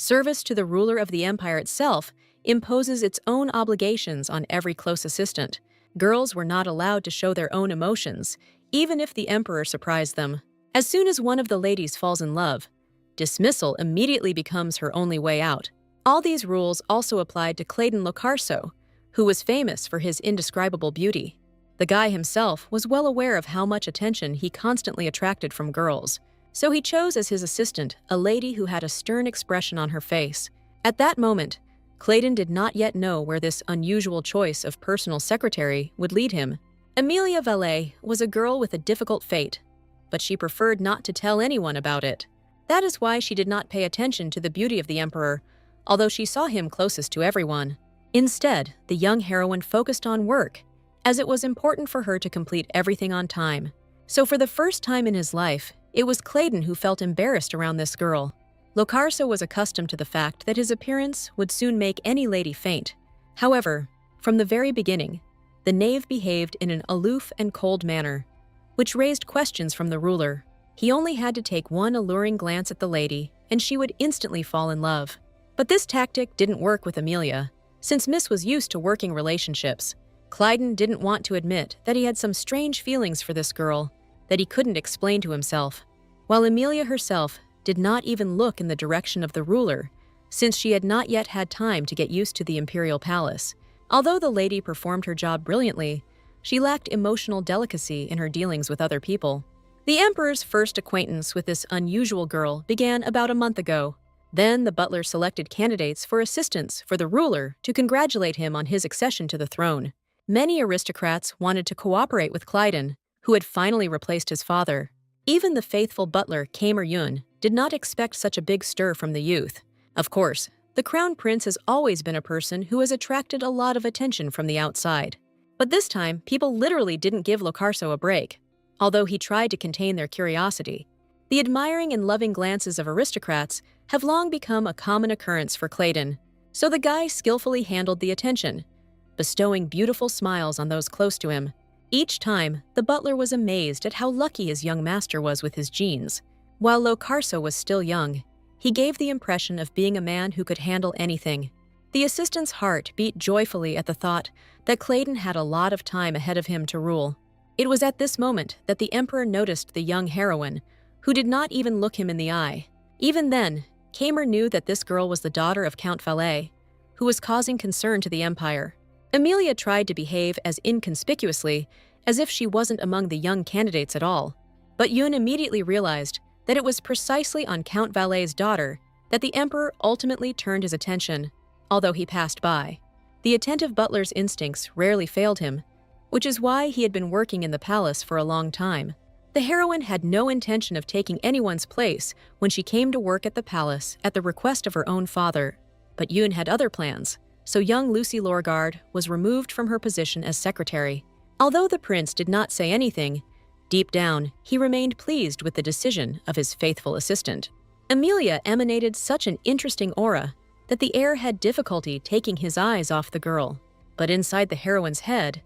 Service to the ruler of the empire itself imposes its own obligations on every close assistant. Girls were not allowed to show their own emotions, even if the emperor surprised them. As soon as one of the ladies falls in love, dismissal immediately becomes her only way out. All these rules also applied to Claydon Locarso, who was famous for his indescribable beauty. The guy himself was well aware of how much attention he constantly attracted from girls, so he chose as his assistant a lady who had a stern expression on her face. At that moment, Claydon did not yet know where this unusual choice of personal secretary would lead him. Amelia Valet was a girl with a difficult fate, but she preferred not to tell anyone about it. That is why she did not pay attention to the beauty of the emperor, although she saw him closest to everyone. Instead, the young heroine focused on work, as it was important for her to complete everything on time. So for the first time in his life, it was Claydon who felt embarrassed around this girl. Locarso was accustomed to the fact that his appearance would soon make any lady faint. However, from the very beginning, the knave behaved in an aloof and cold manner, which raised questions from the ruler. He only had to take one alluring glance at the lady, and she would instantly fall in love. But this tactic didn't work with Amelia, since Miss was used to working relationships. Claydon didn't want to admit that he had some strange feelings for this girl that he couldn't explain to himself, while Amelia herself did not even look in the direction of the ruler, since she had not yet had time to get used to the imperial palace. Although the lady performed her job brilliantly, she lacked emotional delicacy in her dealings with other people. The emperor's first acquaintance with this unusual girl began about a month ago. Then the butler selected candidates for assistants for the ruler to congratulate him on his accession to the throne. Many aristocrats wanted to cooperate with Claydon, who had finally replaced his father. Even the faithful butler Kamer Yun did not expect such a big stir from the youth. Of course, the crown prince has always been a person who has attracted a lot of attention from the outside. But this time, people literally didn't give Locarso a break, although he tried to contain their curiosity. The admiring and loving glances of aristocrats have long become a common occurrence for Claydon, so the guy skillfully handled the attention, bestowing beautiful smiles on those close to him. Each time, the butler was amazed at how lucky his young master was with his genes. While Locarso was still young, he gave the impression of being a man who could handle anything. The assistant's heart beat joyfully at the thought that Claydon had a lot of time ahead of him to rule. It was at this moment that the emperor noticed the young heroine, who did not even look him in the eye. Even then, Kamer knew that this girl was the daughter of Count Valet, who was causing concern to the empire. Amelia tried to behave as inconspicuously as if she wasn't among the young candidates at all, but Yun immediately realized that it was precisely on Count Valet's daughter that the emperor ultimately turned his attention, although he passed by. The attentive butler's instincts rarely failed him, which is why he had been working in the palace for a long time. The heroine had no intention of taking anyone's place when she came to work at the palace at the request of her own father, but Yun had other plans, so young Lucy Lorgard was removed from her position as secretary. Although the prince did not say anything, deep down, he remained pleased with the decision of his faithful assistant. Amelia emanated such an interesting aura that the heir had difficulty taking his eyes off the girl. But inside the heroine's head,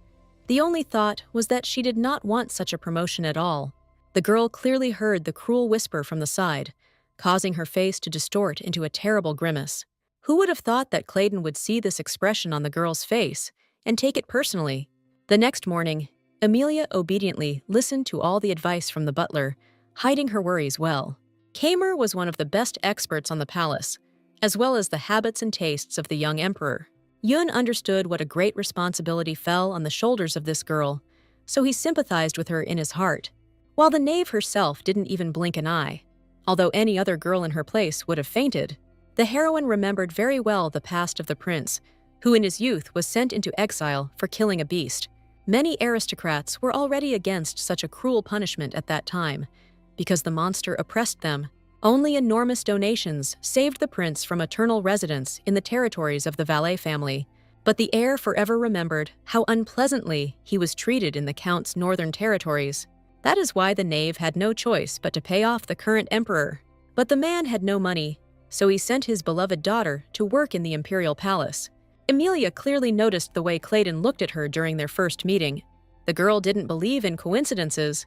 the only thought was that she did not want such a promotion at all. The girl clearly heard the cruel whisper from the side, causing her face to distort into a terrible grimace. Who would have thought that Claydon would see this expression on the girl's face and take it personally? The next morning, Amelia obediently listened to all the advice from the butler, hiding her worries well. Kamer was one of the best experts on the palace, as well as the habits and tastes of the young emperor. Yun understood what a great responsibility fell on the shoulders of this girl, so he sympathized with her in his heart. While the knave herself didn't even blink an eye, although any other girl in her place would have fainted, the heroine remembered very well the past of the prince, who in his youth was sent into exile for killing a beast. Many aristocrats were already against such a cruel punishment at that time, because the monster oppressed them. Only enormous donations saved the prince from eternal residence in the territories of the Valet family, but the heir forever remembered how unpleasantly he was treated in the count's northern territories. That is why the knave had no choice but to pay off the current emperor. But the man had no money, so he sent his beloved daughter to work in the imperial palace. Amelia clearly noticed the way Claydon looked at her during their first meeting. The girl didn't believe in coincidences,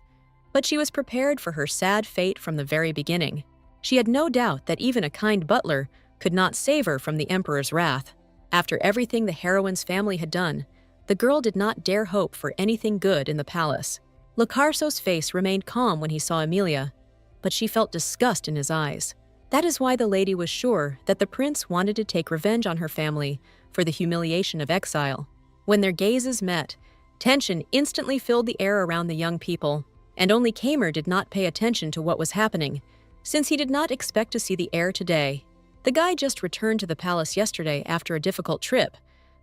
but she was prepared for her sad fate from the very beginning. She had no doubt that even a kind butler could not save her from the emperor's wrath. After everything the heroine's family had done, the girl did not dare hope for anything good in the palace. Locarso's face remained calm when he saw Emilia, but she felt disgust in his eyes. That is why the lady was sure that the prince wanted to take revenge on her family for the humiliation of exile. When their gazes met, tension instantly filled the air around the young people, and only Kamer did not pay attention to what was happening, since he did not expect to see the heir today. The guy just returned to the palace yesterday after a difficult trip,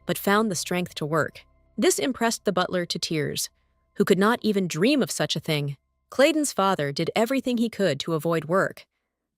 but found the strength to work. This impressed the butler to tears, who could not even dream of such a thing. Clayton's father did everything he could to avoid work,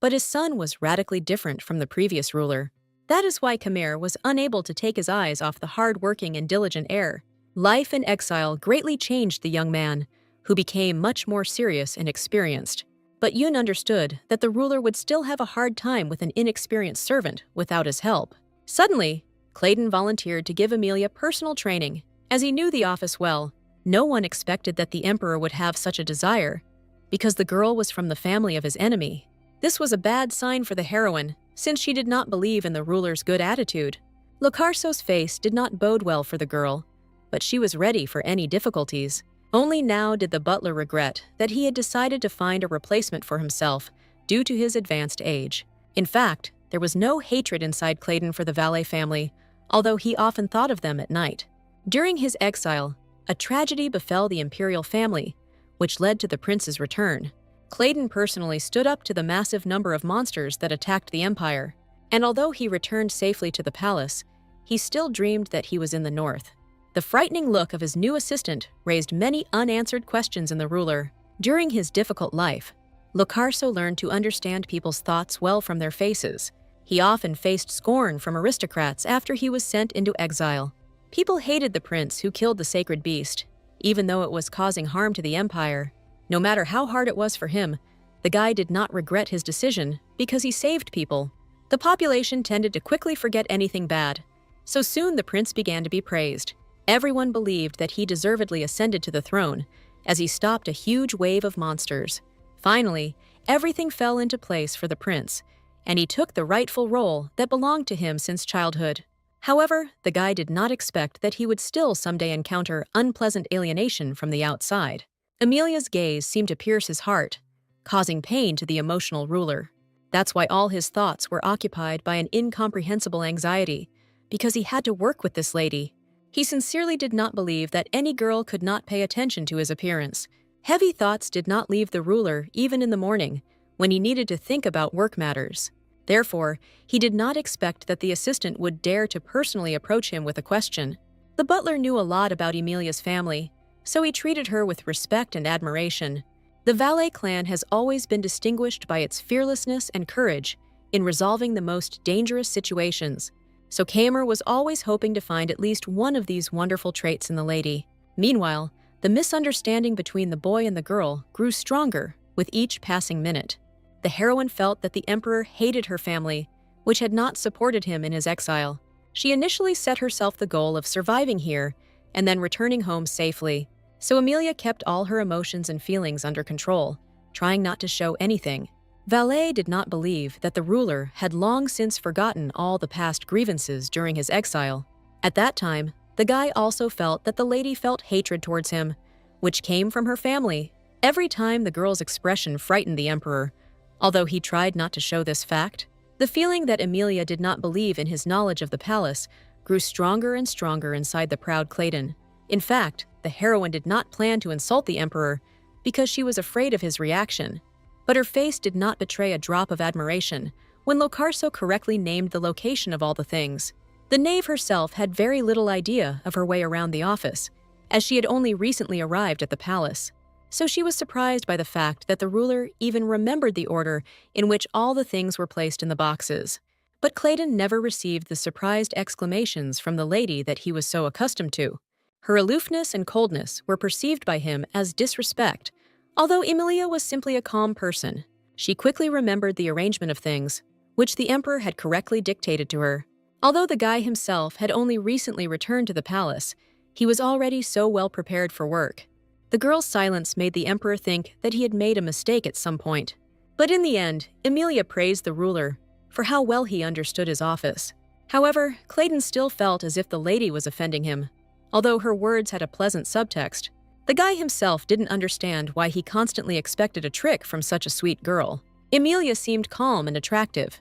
but his son was radically different from the previous ruler. That is why Kamer was unable to take his eyes off the hard-working and diligent heir. Life in exile greatly changed the young man, who became much more serious and experienced. But Yun understood that the ruler would still have a hard time with an inexperienced servant without his help. Suddenly, Clayton volunteered to give Emilia personal training. As he knew the office well, no one expected that the emperor would have such a desire, because the girl was from the family of his enemy. This was a bad sign for the heroine, since she did not believe in the ruler's good attitude. Locarso's face did not bode well for the girl, but she was ready for any difficulties. Only now did the butler regret that he had decided to find a replacement for himself due to his advanced age. In fact, there was no hatred inside Clayton for the valet family, although he often thought of them at night. During his exile, a tragedy befell the imperial family, which led to the prince's return. Clayton personally stood up to the massive number of monsters that attacked the empire, and although he returned safely to the palace, he still dreamed that he was in the north. The frightening look of his new assistant raised many unanswered questions in the ruler. During his difficult life, Locarso learned to understand people's thoughts well from their faces. He often faced scorn from aristocrats after he was sent into exile. People hated the prince who killed the sacred beast, even though it was causing harm to the empire. No matter how hard it was for him, the guy did not regret his decision because he saved people. The population tended to quickly forget anything bad, so soon the prince began to be praised. Everyone believed that he deservedly ascended to the throne, as he stopped a huge wave of monsters. Finally, everything fell into place for the prince, and he took the rightful role that belonged to him since childhood. However, the guy did not expect that he would still someday encounter unpleasant alienation from the outside. Emilia's gaze seemed to pierce his heart, causing pain to the emotional ruler. That's why all his thoughts were occupied by an incomprehensible anxiety, because he had to work with this lady. He sincerely did not believe that any girl could not pay attention to his appearance. Heavy thoughts did not leave the ruler even in the morning, when he needed to think about work matters. Therefore, he did not expect that the assistant would dare to personally approach him with a question. The butler knew a lot about Emilia's family, so he treated her with respect and admiration. The valet clan has always been distinguished by its fearlessness and courage in resolving the most dangerous situations, so Kamer was always hoping to find at least one of these wonderful traits in the lady. Meanwhile, the misunderstanding between the boy and the girl grew stronger with each passing minute. The heroine felt that the emperor hated her family, which had not supported him in his exile. She initially set herself the goal of surviving here and then returning home safely, so Emilia kept all her emotions and feelings under control, trying not to show anything. Valet did not believe that the ruler had long since forgotten all the past grievances during his exile. At that time, the guy also felt that the lady felt hatred towards him, which came from her family. Every time the girl's expression frightened the emperor, although he tried not to show this fact. The feeling that Emilia did not believe in his knowledge of the palace grew stronger and stronger inside the proud Clayton. In fact, the heroine did not plan to insult the emperor because she was afraid of his reaction. But her face did not betray a drop of admiration when Locarso correctly named the location of all the things. The knave herself had very little idea of her way around the office, as she had only recently arrived at the palace. So she was surprised by the fact that the ruler even remembered the order in which all the things were placed in the boxes. But Clayton never received the surprised exclamations from the lady that he was so accustomed to. Her aloofness and coldness were perceived by him as disrespect. Although Emilia was simply a calm person, she quickly remembered the arrangement of things, which the emperor had correctly dictated to her. Although the guy himself had only recently returned to the palace, he was already so well prepared for work. The girl's silence made the emperor think that he had made a mistake at some point. But in the end, Emilia praised the ruler for how well he understood his office. However, Clayton still felt as if the lady was offending him. Although her words had a pleasant subtext, the guy himself didn't understand why he constantly expected a trick from such a sweet girl. Emilia seemed calm and attractive,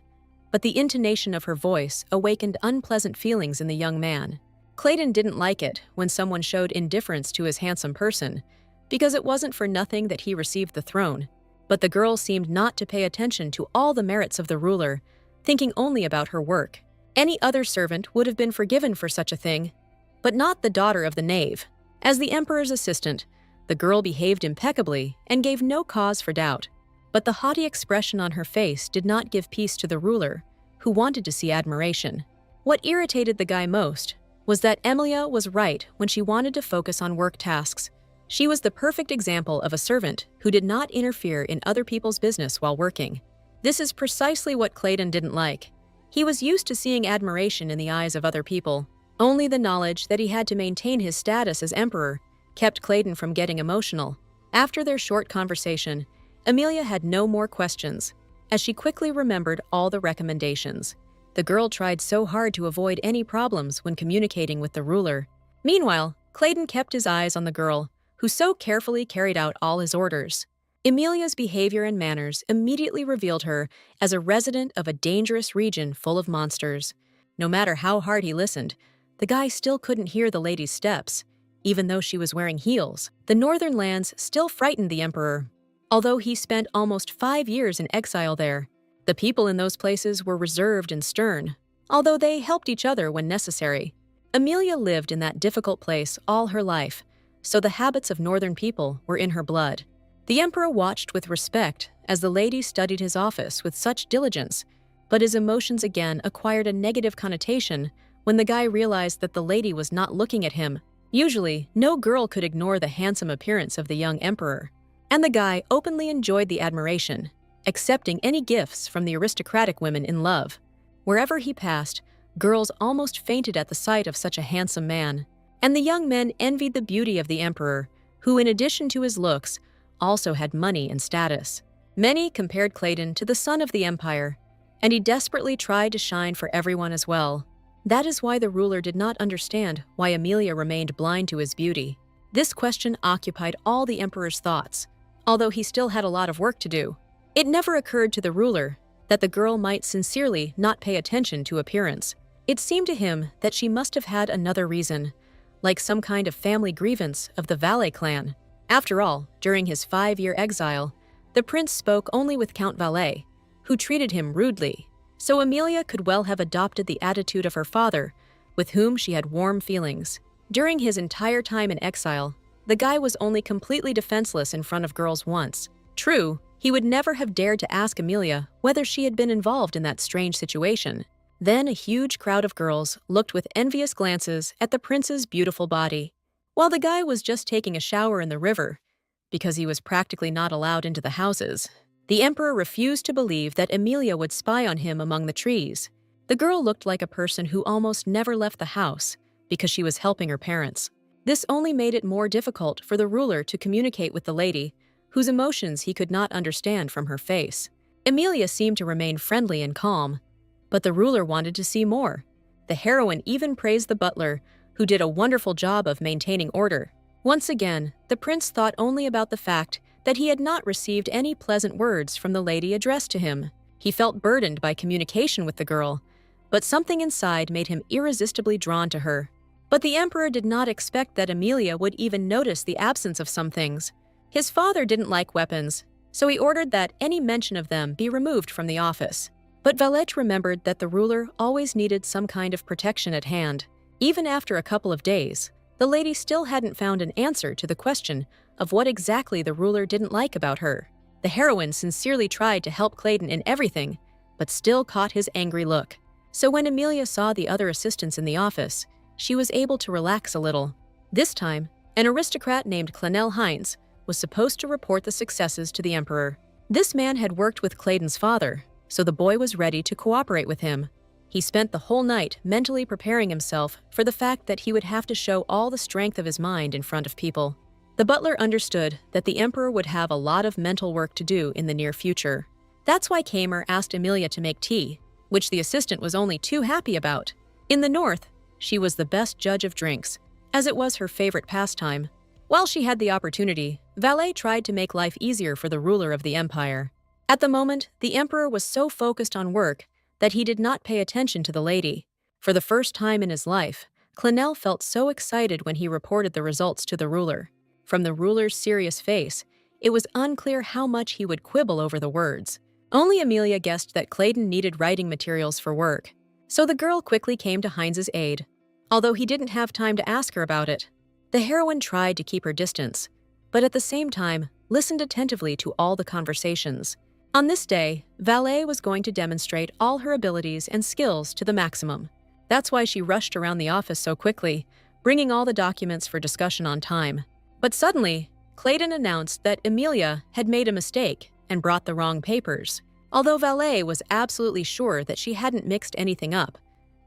but the intonation of her voice awakened unpleasant feelings in the young man. Clayton didn't like it when someone showed indifference to his handsome person, because it wasn't for nothing that he received the throne. But the girl seemed not to pay attention to all the merits of the ruler, thinking only about her work. Any other servant would have been forgiven for such a thing, but not the daughter of the knave. As the emperor's assistant, the girl behaved impeccably and gave no cause for doubt. But the haughty expression on her face did not give peace to the ruler, who wanted to see admiration. What irritated the guy most was that Emilia was right when she wanted to focus on work tasks. She was the perfect example of a servant who did not interfere in other people's business while working. This is precisely what Clayton didn't like. He was used to seeing admiration in the eyes of other people. Only the knowledge that he had to maintain his status as emperor kept Clayton from getting emotional. After their short conversation, Emilia had no more questions, as she quickly remembered all the recommendations. The girl tried so hard to avoid any problems when communicating with the ruler. Meanwhile, Clayton kept his eyes on the girl, who so carefully carried out all his orders. Emilia's behavior and manners immediately revealed her as a resident of a dangerous region full of monsters. No matter how hard he listened, the guy still couldn't hear the lady's steps, even though she was wearing heels. The northern lands still frightened the emperor. Although he spent almost 5 years in exile there, the people in those places were reserved and stern, although they helped each other when necessary. Emilia lived in that difficult place all her life, so the habits of northern people were in her blood. The emperor watched with respect as the lady studied his office with such diligence, but his emotions again acquired a negative connotation when the guy realized that the lady was not looking at him. Usually, no girl could ignore the handsome appearance of the young emperor, and the guy openly enjoyed the admiration, accepting any gifts from the aristocratic women in love. Wherever he passed, girls almost fainted at the sight of such a handsome man, and the young men envied the beauty of the emperor, who, in addition to his looks, also had money and status. Many compared Clayton to the son of the empire, and he desperately tried to shine for everyone as well. That is why the ruler did not understand why Emilia remained blind to his beauty. This question occupied all the emperor's thoughts, although he still had a lot of work to do. It never occurred to the ruler that the girl might sincerely not pay attention to appearance. It seemed to him that she must have had another reason, like some kind of family grievance of the Valet clan. After all, during his 5-year exile, the prince spoke only with Count Valet, who treated him rudely. So Emilia could well have adopted the attitude of her father, with whom she had warm feelings. During his entire time in exile, the guy was only completely defenseless in front of girls once. True, he would never have dared to ask Emilia whether she had been involved in that strange situation. Then a huge crowd of girls looked with envious glances at the prince's beautiful body, while the guy was just taking a shower in the river, because he was practically not allowed into the houses. The emperor refused to believe that Emilia would spy on him among the trees. The girl looked like a person who almost never left the house because she was helping her parents. This only made it more difficult for the ruler to communicate with the lady, whose emotions he could not understand from her face. Emilia seemed to remain friendly and calm, but the ruler wanted to see more. The heroine even praised the butler, who did a wonderful job of maintaining order. Once again, the prince thought only about the fact that he had not received any pleasant words from the lady addressed to him. He felt burdened by communication with the girl, but something inside made him irresistibly drawn to her. But the emperor did not expect that Emilia would even notice the absence of some things. His father didn't like weapons, so he ordered that any mention of them be removed from the office. But Valette remembered that the ruler always needed some kind of protection at hand. Even after a couple of days, the lady still hadn't found an answer to the question of what exactly the ruler didn't like about her. The heroine sincerely tried to help Clayton in everything, but still caught his angry look. So when Emilia saw the other assistants in the office, she was able to relax a little. This time, an aristocrat named Clanel Hines was supposed to report the successes to the emperor. This man had worked with Clayton's father, so the boy was ready to cooperate with him. He spent the whole night mentally preparing himself for the fact that he would have to show all the strength of his mind in front of people. The butler understood that the emperor would have a lot of mental work to do in the near future. That's why Kamer asked Emilia to make tea, which the assistant was only too happy about. In the north, she was the best judge of drinks, as it was her favorite pastime. While she had the opportunity, Valet tried to make life easier for the ruler of the empire. At the moment, the emperor was so focused on work that he did not pay attention to the lady. For the first time in his life, Clenel felt so excited when he reported the results to the ruler. From the ruler's serious face, it was unclear how much he would quibble over the words. Only Amelia guessed that Clayton needed writing materials for work, so the girl quickly came to Heinz's aid. Although he didn't have time to ask her about it, the heroine tried to keep her distance, but at the same time listened attentively to all the conversations. On this day, Valet was going to demonstrate all her abilities and skills to the maximum. That's why she rushed around the office so quickly, bringing all the documents for discussion on time. But suddenly, Clayton announced that Amelia had made a mistake and brought the wrong papers, although Valet was absolutely sure that she hadn't mixed anything up,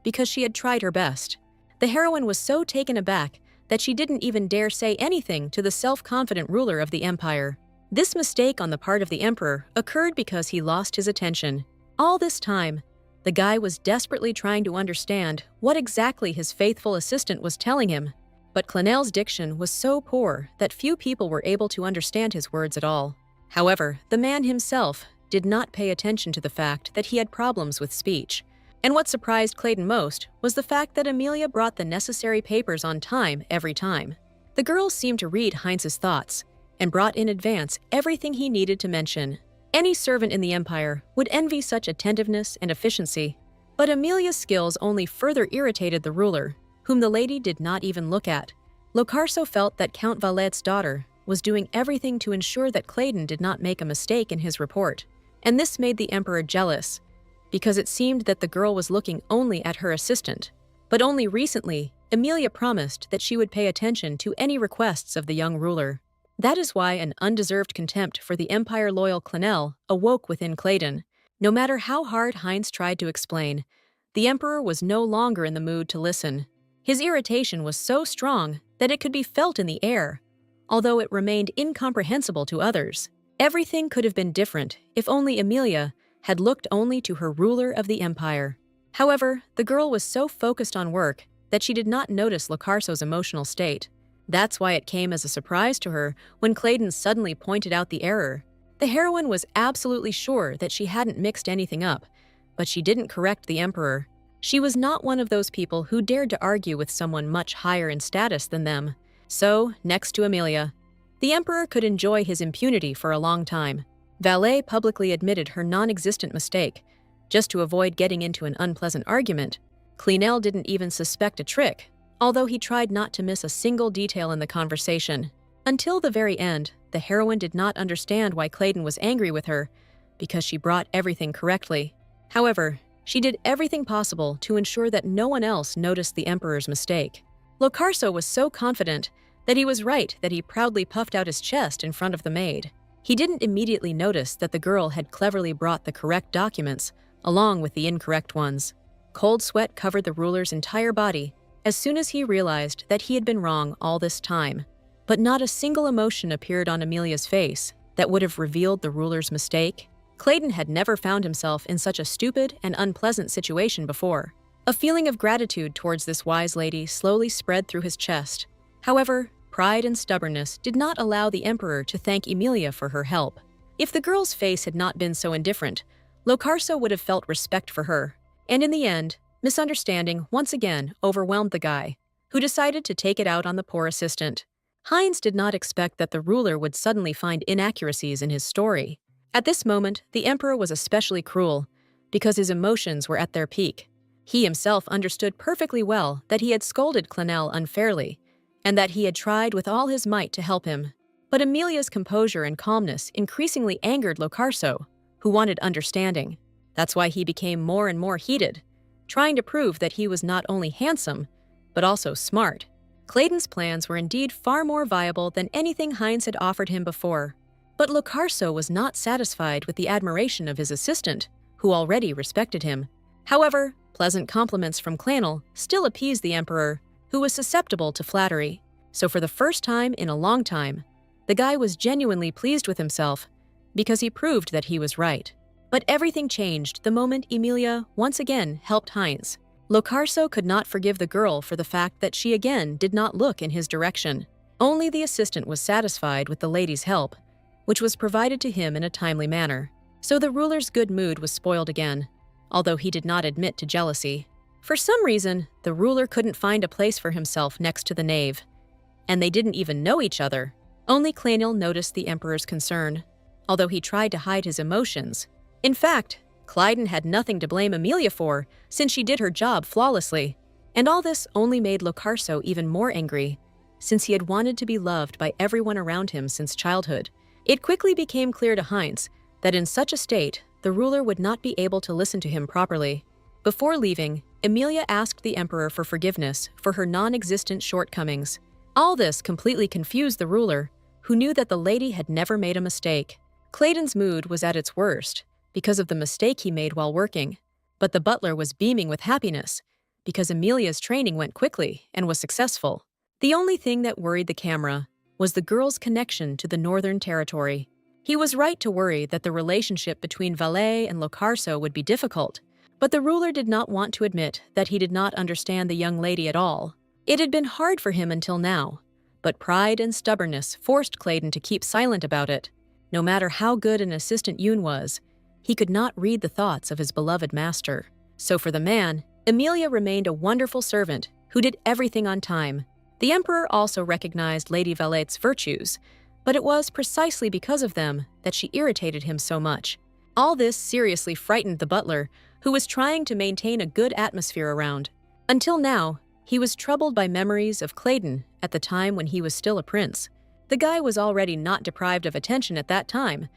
because she had tried her best. The heroine was so taken aback that she didn't even dare say anything to the self-confident ruler of the empire. This mistake on the part of the emperor occurred because he lost his attention. All this time, the guy was desperately trying to understand what exactly his faithful assistant was telling him, but Clenel's diction was so poor that few people were able to understand his words at all. However, the man himself did not pay attention to the fact that he had problems with speech. And what surprised Clayton most was the fact that Amelia brought the necessary papers on time every time. The girl seemed to read Heinz's thoughts and brought in advance everything he needed to mention. Any servant in the empire would envy such attentiveness and efficiency, but Amelia's skills only further irritated the ruler, whom the lady did not even look at. Locarso felt that Count Valet's daughter was doing everything to ensure that Clayton did not make a mistake in his report, and this made the emperor jealous, because it seemed that the girl was looking only at her assistant. But only recently, Amelia promised that she would pay attention to any requests of the young ruler. That is why an undeserved contempt for the empire-loyal Clenel awoke within Clayton. No matter how hard Heinz tried to explain, the emperor was no longer in the mood to listen. His irritation was so strong that it could be felt in the air, although it remained incomprehensible to others. Everything could have been different if only Amelia had looked only to her ruler of the empire. However, the girl was so focused on work that she did not notice Locarso's emotional state. That's why it came as a surprise to her when Clayton suddenly pointed out the error. The heroine was absolutely sure that she hadn't mixed anything up, but she didn't correct the emperor. She was not one of those people who dared to argue with someone much higher in status than them. So, next to Amelia, the emperor could enjoy his impunity for a long time. Valet publicly admitted her non-existent mistake, just to avoid getting into an unpleasant argument. Clenel didn't even suspect a trick, although he tried not to miss a single detail in the conversation. Until the very end, the heroine did not understand why Clayton was angry with her, because she brought everything correctly. However, she did everything possible to ensure that no one else noticed the emperor's mistake. Locarso was so confident that he was right that he proudly puffed out his chest in front of the maid. He didn't immediately notice that the girl had cleverly brought the correct documents, along with the incorrect ones. Cold sweat covered the ruler's entire body as soon as he realized that he had been wrong all this time. But not a single emotion appeared on Amelia's face that would have revealed the ruler's mistake. Clayton had never found himself in such a stupid and unpleasant situation before. A feeling of gratitude towards this wise lady slowly spread through his chest. However, pride and stubbornness did not allow the emperor to thank Amelia for her help. If the girl's face had not been so indifferent, Locarso would have felt respect for her. And in the end, misunderstanding once again overwhelmed the guy, who decided to take it out on the poor assistant. Heinz did not expect that the ruler would suddenly find inaccuracies in his story. At this moment, the emperor was especially cruel, because his emotions were at their peak. He himself understood perfectly well that he had scolded Clenel unfairly, and that he had tried with all his might to help him. But Amelia's composure and calmness increasingly angered Locarso, who wanted understanding. That's why he became more and more heated, trying to prove that he was not only handsome, but also smart. Clayton's plans were indeed far more viable than anything Heinz had offered him before. But Locarso was not satisfied with the admiration of his assistant, who already respected him. However, pleasant compliments from Clenel still appeased the emperor, who was susceptible to flattery. So for the first time in a long time, the guy was genuinely pleased with himself because he proved that he was right. But everything changed the moment Emilia once again helped Heinz. Locarso could not forgive the girl for the fact that she again did not look in his direction. Only the assistant was satisfied with the lady's help, which was provided to him in a timely manner. So the ruler's good mood was spoiled again, although he did not admit to jealousy. For some reason, the ruler couldn't find a place for himself next to the knave, and they didn't even know each other. Only Clænil noticed the emperor's concern, although he tried to hide his emotions. In fact, Clyden had nothing to blame Emilia for, since she did her job flawlessly. And all this only made Locarso even more angry, since he had wanted to be loved by everyone around him since childhood. It quickly became clear to Heinz that in such a state, the ruler would not be able to listen to him properly. Before leaving, Emilia asked the emperor for forgiveness for her non-existent shortcomings. All this completely confused the ruler, who knew that the lady had never made a mistake. Clayton's mood was at its worst because of the mistake he made while working, but the butler was beaming with happiness because Emilia's training went quickly and was successful. The only thing that worried the camera was the girl's connection to the Northern Territory. He was right to worry that the relationship between Valet and Locarso would be difficult, but the ruler did not want to admit that he did not understand the young lady at all. It had been hard for him until now, but pride and stubbornness forced Clayton to keep silent about it. No matter how good an assistant Yoon was, he could not read the thoughts of his beloved master. So for the man, Emilia remained a wonderful servant who did everything on time. The emperor also recognized Lady Valet's virtues, but it was precisely because of them that she irritated him so much. All this seriously frightened the butler, who was trying to maintain a good atmosphere around. Until now, he was troubled by memories of Clayton at the time when he was still a prince. The guy was already not deprived of attention at that time,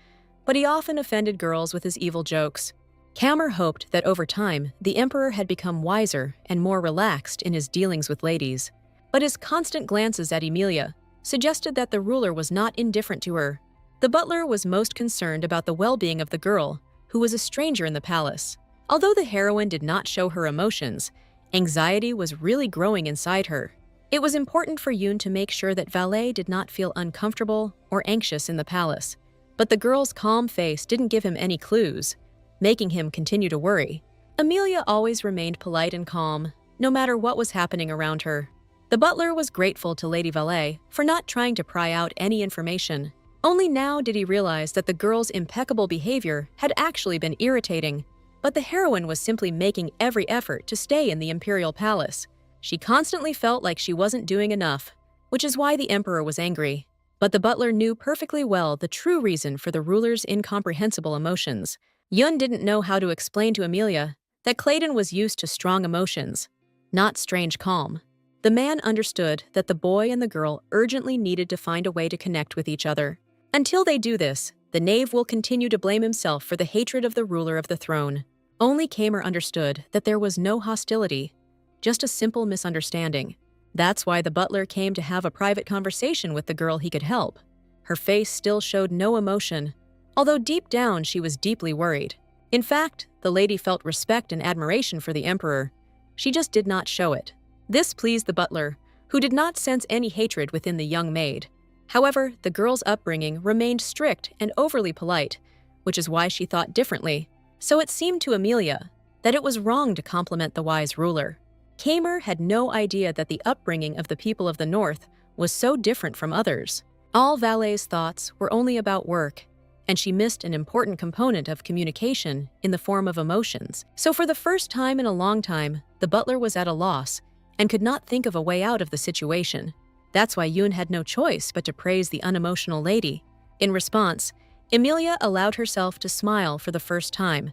but he often offended girls with his evil jokes. Kammer hoped that over time, the emperor had become wiser and more relaxed in his dealings with ladies. But his constant glances at Emilia suggested that the ruler was not indifferent to her. The butler was most concerned about the well-being of the girl, who was a stranger in the palace. Although the heroine did not show her emotions, anxiety was really growing inside her. It was important for Yoon to make sure that Valet did not feel uncomfortable or anxious in the palace. But the girl's calm face didn't give him any clues, making him continue to worry. Emilia always remained polite and calm, no matter what was happening around her. The butler was grateful to Lady Valet for not trying to pry out any information. Only now did he realize that the girl's impeccable behavior had actually been irritating. But the heroine was simply making every effort to stay in the imperial palace. She constantly felt like she wasn't doing enough, which is why the emperor was angry. But the butler knew perfectly well the true reason for the ruler's incomprehensible emotions. Yoon didn't know how to explain to Emilia that Clayton was used to strong emotions, not strange calm. The man understood that the boy and the girl urgently needed to find a way to connect with each other. Until they do this, the knave will continue to blame himself for the hatred of the ruler of the throne. Only Kammer understood that there was no hostility, just a simple misunderstanding. That's why the butler came to have a private conversation with the girl he could help. Her face still showed no emotion, although deep down she was deeply worried. In fact, the lady felt respect and admiration for the emperor. She just did not show it. This pleased the butler, who did not sense any hatred within the young maid. However, the girl's upbringing remained strict and overly polite, which is why she thought differently. So it seemed to Emilia that it was wrong to compliment the wise ruler. Kammer had no idea that the upbringing of the people of the North was so different from others. All Valet's thoughts were only about work, and she missed an important component of communication in the form of emotions. So for the first time in a long time, the butler was at a loss and could not think of a way out of the situation. That's why Yoon had no choice but to praise the unemotional lady. In response, Emilia allowed herself to smile for the first time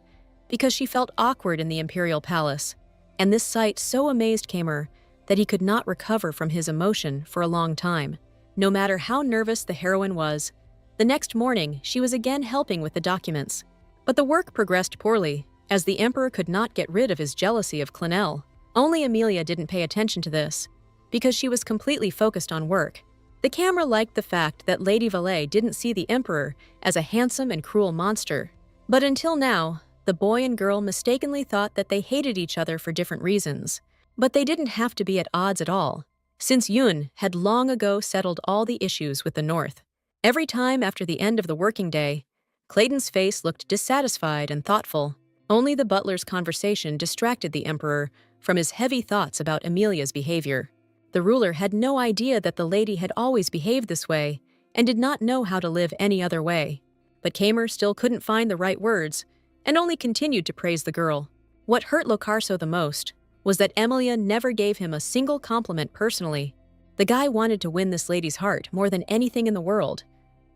because she felt awkward in the imperial palace. And this sight so amazed Kammer that he could not recover from his emotion for a long time. No matter how nervous the heroine was, the next morning she was again helping with the documents. But the work progressed poorly, as the emperor could not get rid of his jealousy of Clænil. Only Emilia didn't pay attention to this, because she was completely focused on work. The camera liked the fact that Lady Valet didn't see the emperor as a handsome and cruel monster. But until now, the boy and girl mistakenly thought that they hated each other for different reasons. But they didn't have to be at odds at all, since Yoon had long ago settled all the issues with the North. Every time after the end of the working day, Clayton's face looked dissatisfied and thoughtful. Only the butler's conversation distracted the emperor from his heavy thoughts about Amelia's behavior. The ruler had no idea that the lady had always behaved this way and did not know how to live any other way. But Kamer still couldn't find the right words and only continued to praise the girl. What hurt Locarso the most was that Emilia never gave him a single compliment personally. The guy wanted to win this lady's heart more than anything in the world,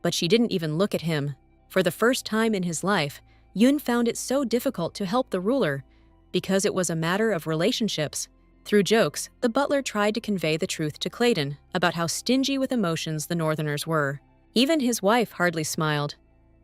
but she didn't even look at him. For the first time in his life, Yun found it so difficult to help the ruler because it was a matter of relationships. Through jokes, the butler tried to convey the truth to Clayton about how stingy with emotions the Northerners were. Even his wife hardly smiled,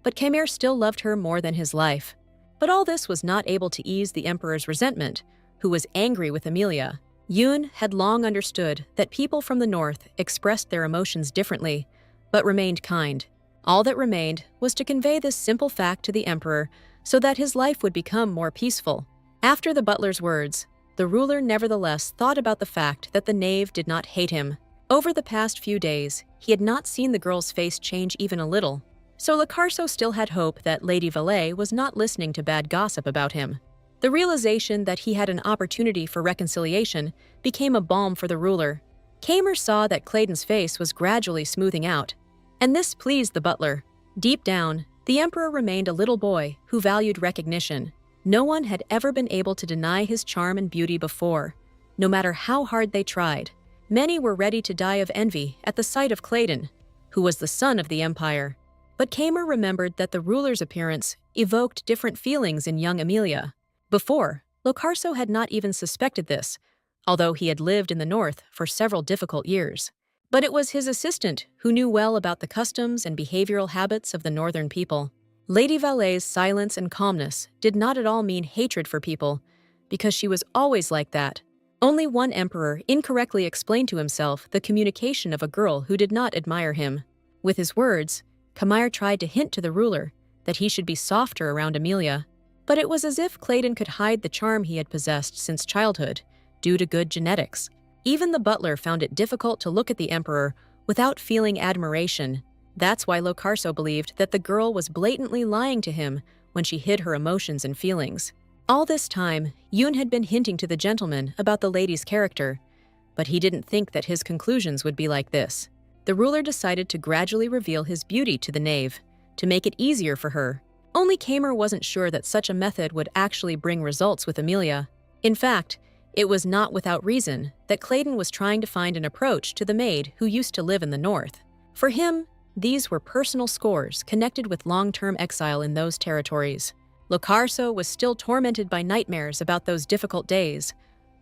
but Kamer still loved her more than his life. But all this was not able to ease the emperor's resentment, who was angry with Amelia. Yun had long understood that people from the north expressed their emotions differently, but remained kind. All that remained was to convey this simple fact to the emperor so that his life would become more peaceful. After the butler's words, the ruler nevertheless thought about the fact that the knave did not hate him. Over the past few days, he had not seen the girl's face change even a little. So Locarso still had hope that Lady Valet was not listening to bad gossip about him. The realization that he had an opportunity for reconciliation became a balm for the ruler. Kamer saw that Clayton's face was gradually smoothing out, and this pleased the butler. Deep down, the emperor remained a little boy who valued recognition. No one had ever been able to deny his charm and beauty before, no matter how hard they tried. Many were ready to die of envy at the sight of Clayton, who was the son of the empire. But Kamer remembered that the ruler's appearance evoked different feelings in young Amelia. Before, Locarso had not even suspected this, although he had lived in the north for several difficult years. But it was his assistant who knew well about the customs and behavioral habits of the northern people. Lady Valet's silence and calmness did not at all mean hatred for people, because she was always like that. Only one emperor incorrectly explained to himself the communication of a girl who did not admire him. With his words, Kamer tried to hint to the ruler that he should be softer around Amelia, but it was as if Clayton could hide the charm he had possessed since childhood, due to good genetics. Even the butler found it difficult to look at the emperor without feeling admiration. That's why Locarso believed that the girl was blatantly lying to him when she hid her emotions and feelings. All this time, Yun had been hinting to the gentleman about the lady's character, but he didn't think that his conclusions would be like this. The ruler decided to gradually reveal his beauty to the knave, to make it easier for her. Only Kamer wasn't sure that such a method would actually bring results with Amelia. In fact, it was not without reason that Clayton was trying to find an approach to the maid who used to live in the north. For him, these were personal scores connected with long-term exile in those territories. Locarso was still tormented by nightmares about those difficult days,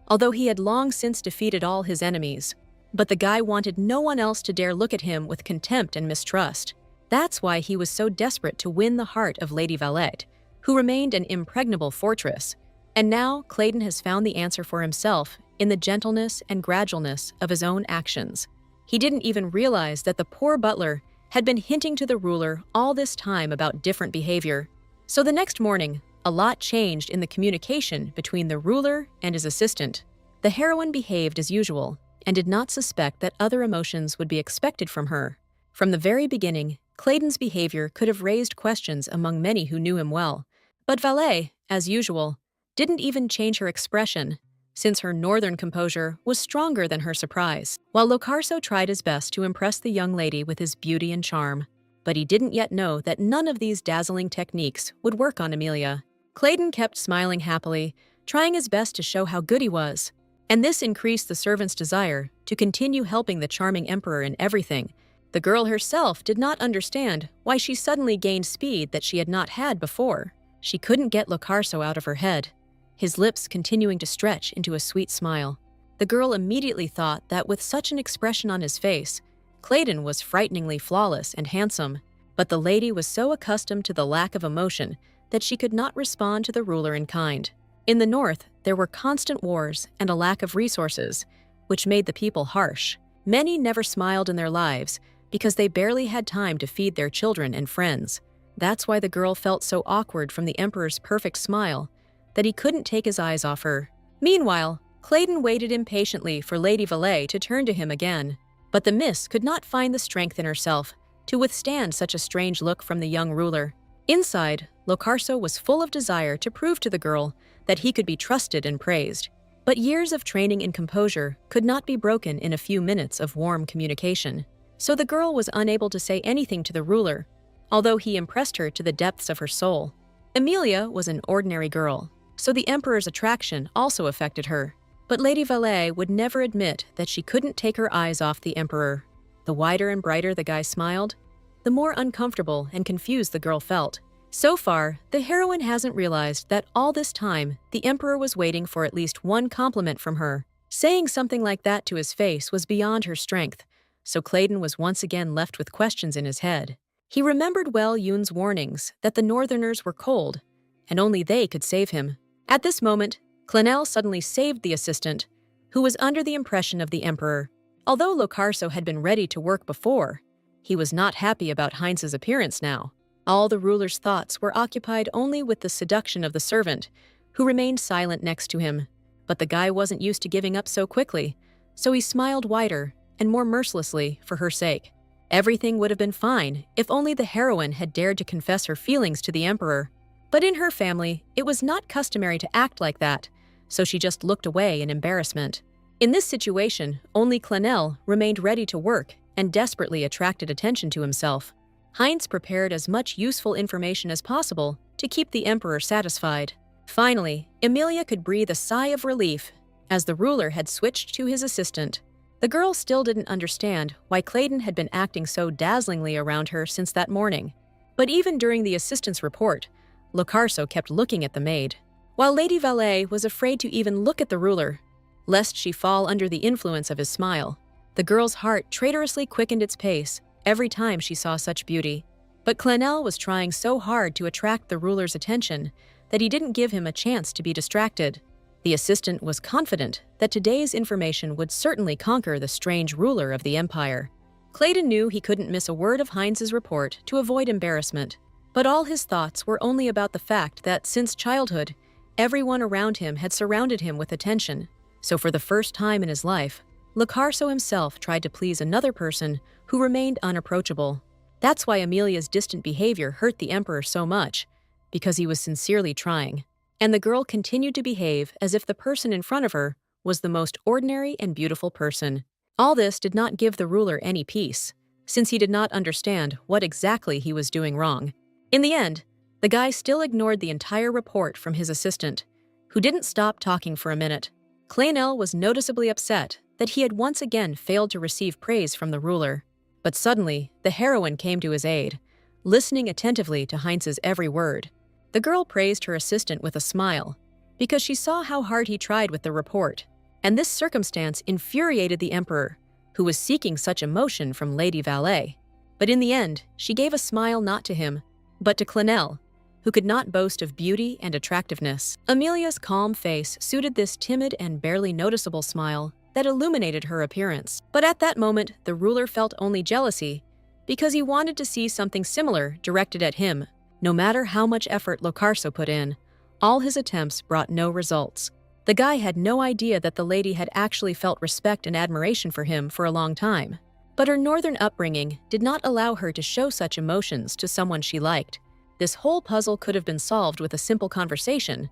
although he had long since defeated all his enemies. But the guy wanted no one else to dare look at him with contempt and mistrust. That's why he was so desperate to win the heart of Lady Valet, who remained an impregnable fortress. And now Clayton has found the answer for himself in the gentleness and gradualness of his own actions. He didn't even realize that the poor butler had been hinting to the ruler all this time about different behavior. So the next morning, a lot changed in the communication between the ruler and his assistant. The heroine behaved as usual and did not suspect that other emotions would be expected from her. From the very beginning, Clayton's behavior could have raised questions among many who knew him well. But Valet, as usual, didn't even change her expression, since her northern composure was stronger than her surprise. While Locarso tried his best to impress the young lady with his beauty and charm, but he didn't yet know that none of these dazzling techniques would work on Amelia. Clayton kept smiling happily, trying his best to show how good he was, and this increased the servant's desire to continue helping the charming emperor in everything. The girl herself did not understand why she suddenly gained speed that she had not had before. She couldn't get Locarso out of her head, his lips continuing to stretch into a sweet smile. The girl immediately thought that with such an expression on his face, Clayton was frighteningly flawless and handsome, but the lady was so accustomed to the lack of emotion that she could not respond to the ruler in kind. In the north, there were constant wars and a lack of resources, which made the people harsh. Many never smiled in their lives because they barely had time to feed their children and friends. That's why the girl felt so awkward from the emperor's perfect smile that he couldn't take his eyes off her. Meanwhile, Clayton waited impatiently for Lady Valet to turn to him again, but the miss could not find the strength in herself to withstand such a strange look from the young ruler. Inside, Locarso was full of desire to prove to the girl that he could be trusted and praised. But years of training in composure could not be broken in a few minutes of warm communication. So the girl was unable to say anything to the ruler, although he impressed her to the depths of her soul. Emilia was an ordinary girl, so the emperor's attraction also affected her. But Lady Valet would never admit that she couldn't take her eyes off the emperor. The wider and brighter the guy smiled, the more uncomfortable and confused the girl felt. So far, the heroine hasn't realized that all this time, the emperor was waiting for at least one compliment from her. Saying something like that to his face was beyond her strength, so Clayton was once again left with questions in his head. He remembered well Yoon's warnings that the Northerners were cold, and only they could save him. At this moment, Clenel suddenly saved the assistant, who was under the impression of the emperor. Although Locarso had been ready to work before, he was not happy about Heinz's appearance now. All the ruler's thoughts were occupied only with the seduction of the servant, who remained silent next to him. But the guy wasn't used to giving up so quickly, so he smiled wider and more mercilessly for her sake. Everything would have been fine if only the heroine had dared to confess her feelings to the emperor. But in her family, it was not customary to act like that, so she just looked away in embarrassment. In this situation, only Clenel remained ready to work and desperately attracted attention to himself. Heinz prepared as much useful information as possible to keep the emperor satisfied. Finally, Emilia could breathe a sigh of relief as the ruler had switched to his assistant. The girl still didn't understand why Clayton had been acting so dazzlingly around her since that morning. But even during the assistant's report, Locarso kept looking at the maid, while Lady Valet was afraid to even look at the ruler, lest she fall under the influence of his smile. The girl's heart traitorously quickened its pace every time she saw such beauty. But Clenel was trying so hard to attract the ruler's attention that he didn't give him a chance to be distracted. The assistant was confident that today's information would certainly conquer the strange ruler of the empire. Clayton knew he couldn't miss a word of Heinz's report to avoid embarrassment, but all his thoughts were only about the fact that since childhood, everyone around him had surrounded him with attention. So for the first time in his life, Locarso himself tried to please another person who remained unapproachable. That's why Emilia's distant behavior hurt the emperor so much, because he was sincerely trying. And the girl continued to behave as if the person in front of her was the most ordinary and beautiful person. All this did not give the ruler any peace, since he did not understand what exactly he was doing wrong. In the end, the guy still ignored the entire report from his assistant, who didn't stop talking for a minute. Clenel was noticeably upset that he had once again failed to receive praise from the ruler. But suddenly, the heroine came to his aid, listening attentively to Heinz's every word. The girl praised her assistant with a smile, because she saw how hard he tried with the report, and this circumstance infuriated the emperor, who was seeking such emotion from Lady Valet. But in the end, she gave a smile not to him, but to Clenel, who could not boast of beauty and attractiveness. Emilia's calm face suited this timid and barely noticeable smile that illuminated her appearance. But at that moment, the ruler felt only jealousy, because he wanted to see something similar directed at him. No matter how much effort Locarso put in, all his attempts brought no results. The guy had no idea that the lady had actually felt respect and admiration for him for a long time. But her northern upbringing did not allow her to show such emotions to someone she liked. This whole puzzle could have been solved with a simple conversation,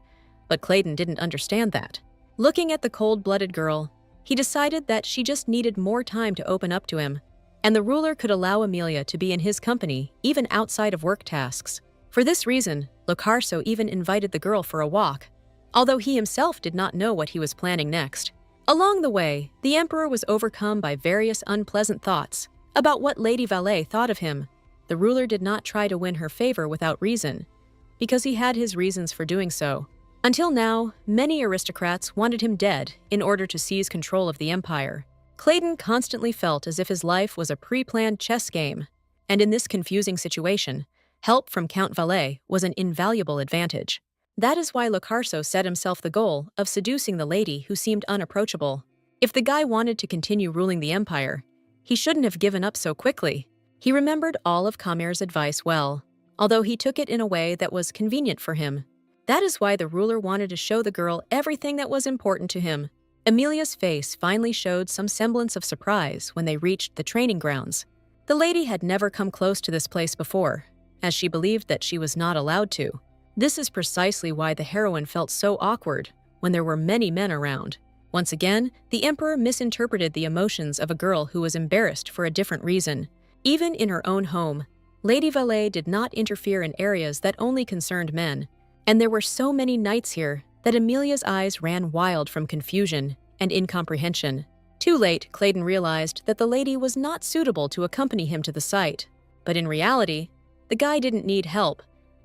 but Clayton didn't understand that. Looking at the cold-blooded girl, he decided that she just needed more time to open up to him, and the ruler could allow Emilia to be in his company even outside of work tasks. For this reason, Locarso even invited the girl for a walk, although he himself did not know what he was planning next. Along the way, the emperor was overcome by various unpleasant thoughts about what Lady Valet thought of him. The ruler did not try to win her favor without reason, because he had his reasons for doing so. Until now, many aristocrats wanted him dead in order to seize control of the empire. Clayton constantly felt as if his life was a pre-planned chess game, and in this confusing situation, help from Count Valet was an invaluable advantage. That is why Locarso set himself the goal of seducing the lady who seemed unapproachable. If the guy wanted to continue ruling the empire, he shouldn't have given up so quickly. He remembered all of Kamir's advice well, although he took it in a way that was convenient for him. That is why the ruler wanted to show the girl everything that was important to him. Emilia's face finally showed some semblance of surprise when they reached the training grounds. The lady had never come close to this place before, as she believed that she was not allowed to. This is precisely why the heroine felt so awkward when there were many men around. Once again, the emperor misinterpreted the emotions of a girl who was embarrassed for a different reason. Even in her own home, Lady Valet did not interfere in areas that only concerned men, and there were so many knights here that Amelia's eyes ran wild from confusion and incomprehension. Too late, Claydon realized that the lady was not suitable to accompany him to the site. But in reality, the guy didn't need help,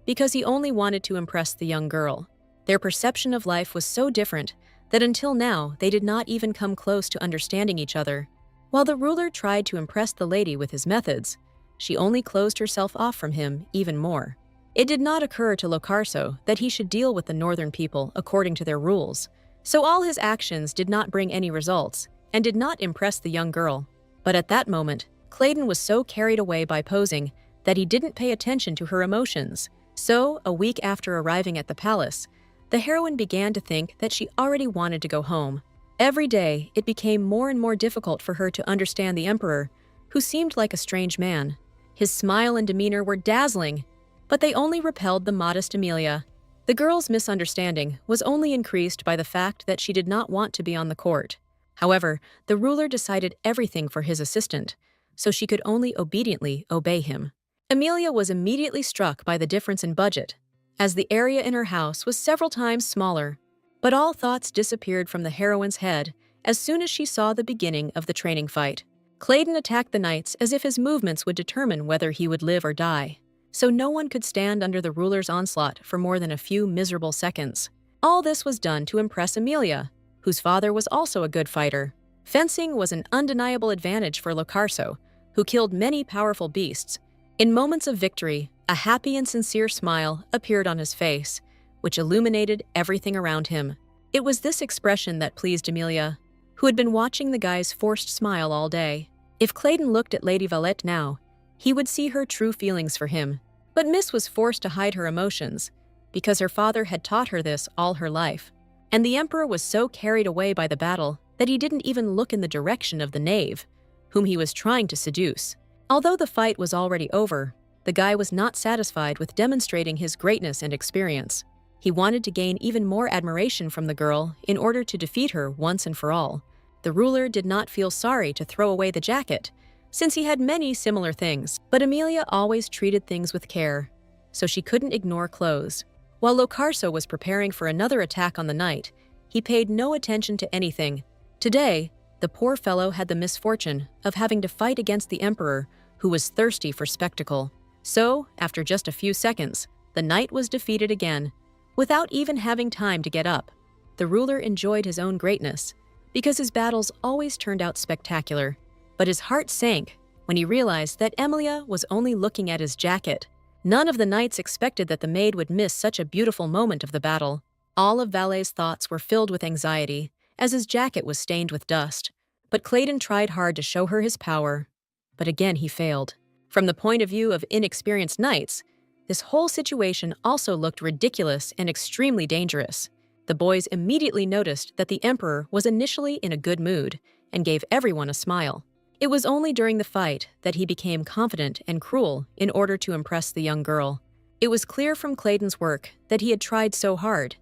because he only wanted to impress the young girl. Their perception of life was so different that until now they did not even come close to understanding each other. While the ruler tried to impress the lady with his methods, she only closed herself off from him even more. It did not occur to Locarso that he should deal with the northern people according to their rules, so all his actions did not bring any results and did not impress the young girl. But at that moment, Claydon was so carried away by posing that he didn't pay attention to her emotions. So, a week after arriving at the palace, the heroine began to think that she already wanted to go home. Every day, it became more and more difficult for her to understand the emperor, who seemed like a strange man. His smile and demeanor were dazzling, but they only repelled the modest Amelia. The girl's misunderstanding was only increased by the fact that she did not want to be on the court. However, the ruler decided everything for his assistant, so she could only obediently obey him. Amelia was immediately struck by the difference in budget, as the area in her house was several times smaller. But all thoughts disappeared from the heroine's head as soon as she saw the beginning of the training fight. Claydon attacked the knights as if his movements would determine whether he would live or die, so no one could stand under the ruler's onslaught for more than a few miserable seconds. All this was done to impress Amelia, whose father was also a good fighter. Fencing was an undeniable advantage for Locarso, who killed many powerful beasts. In moments of victory, a happy and sincere smile appeared on his face, which illuminated everything around him. It was this expression that pleased Amelia, who had been watching the guy's forced smile all day. If Claydon looked at Lady Valette now, he would see her true feelings for him. But Miss was forced to hide her emotions, because her father had taught her this all her life. And the emperor was so carried away by the battle that he didn't even look in the direction of the knave, whom he was trying to seduce. Although the fight was already over, the guy was not satisfied with demonstrating his greatness and experience. He wanted to gain even more admiration from the girl in order to defeat her once and for all. The ruler did not feel sorry to throw away the jacket, since he had many similar things, but Amelia always treated things with care, so she couldn't ignore clothes. While Locarso was preparing for another attack on the knight, he paid no attention to anything. Today, the poor fellow had the misfortune of having to fight against the emperor, who was thirsty for spectacle. So, after just a few seconds, the knight was defeated again, without even having time to get up. The ruler enjoyed his own greatness, because his battles always turned out spectacular. But his heart sank when he realized that Emilia was only looking at his jacket. None of the knights expected that the maid would miss such a beautiful moment of the battle. All of Valet's thoughts were filled with anxiety, as his jacket was stained with dust. But Claydon tried hard to show her his power, but again he failed. From the point of view of inexperienced knights, this whole situation also looked ridiculous and extremely dangerous. The boys immediately noticed that the emperor was initially in a good mood and gave everyone a smile. It was only during the fight that he became confident and cruel in order to impress the young girl. It was clear from Claydon's work that he had tried so hard,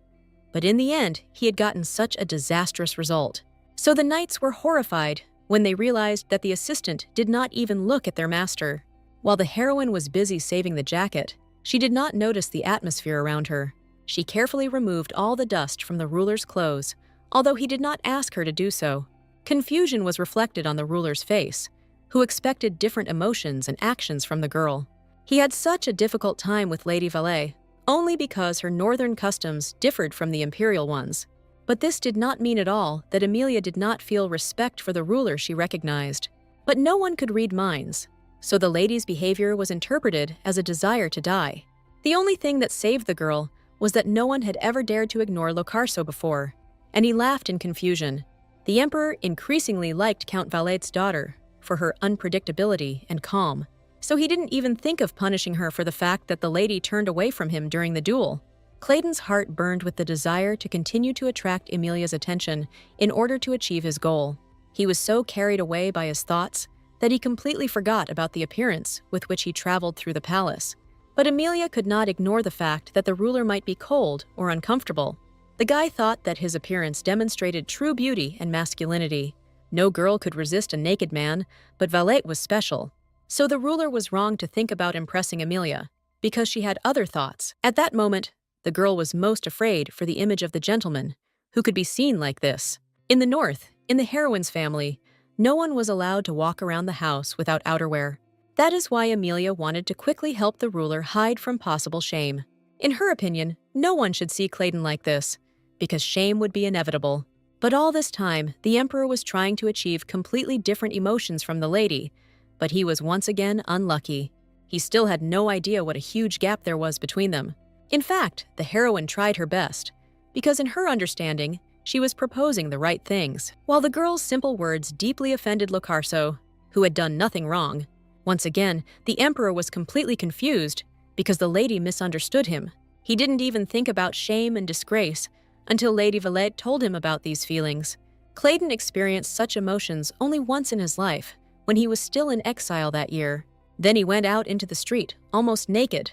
but in the end, he had gotten such a disastrous result. So the knights were horrified when they realized that the assistant did not even look at their master. While the heroine was busy saving the jacket, she did not notice the atmosphere around her. She carefully removed all the dust from the ruler's clothes, although he did not ask her to do so. Confusion was reflected on the ruler's face, who expected different emotions and actions from the girl. He had such a difficult time with Lady Valet, only because her northern customs differed from the imperial ones. But this did not mean at all that Amelia did not feel respect for the ruler she recognized. But no one could read minds, so the lady's behavior was interpreted as a desire to die. The only thing that saved the girl was that no one had ever dared to ignore Locarso before, and he laughed in confusion. The emperor increasingly liked Count Valet's daughter for her unpredictability and calm, so he didn't even think of punishing her for the fact that the lady turned away from him during the duel. Claydon's heart burned with the desire to continue to attract Amelia's attention in order to achieve his goal. He was so carried away by his thoughts that he completely forgot about the appearance with which he traveled through the palace. But Amelia could not ignore the fact that the ruler might be cold or uncomfortable. The guy thought that his appearance demonstrated true beauty and masculinity. No girl could resist a naked man, but Valet was special. So the ruler was wrong to think about impressing Amelia, because she had other thoughts. At that moment, the girl was most afraid for the image of the gentleman, who could be seen like this. In the north, in the heroine's family, no one was allowed to walk around the house without outerwear. That is why Amelia wanted to quickly help the ruler hide from possible shame. In her opinion, no one should see Clayton like this, because shame would be inevitable. But all this time, the emperor was trying to achieve completely different emotions from the lady, but he was once again unlucky. He still had no idea what a huge gap there was between them. In fact, the heroine tried her best, because in her understanding, she was proposing the right things. While the girl's simple words deeply offended Locarso, who had done nothing wrong, once again, the emperor was completely confused because the lady misunderstood him. He didn't even think about shame and disgrace until Lady Valette told him about these feelings. Clayton experienced such emotions only once in his life, when he was still in exile that year. Then he went out into the street, almost naked,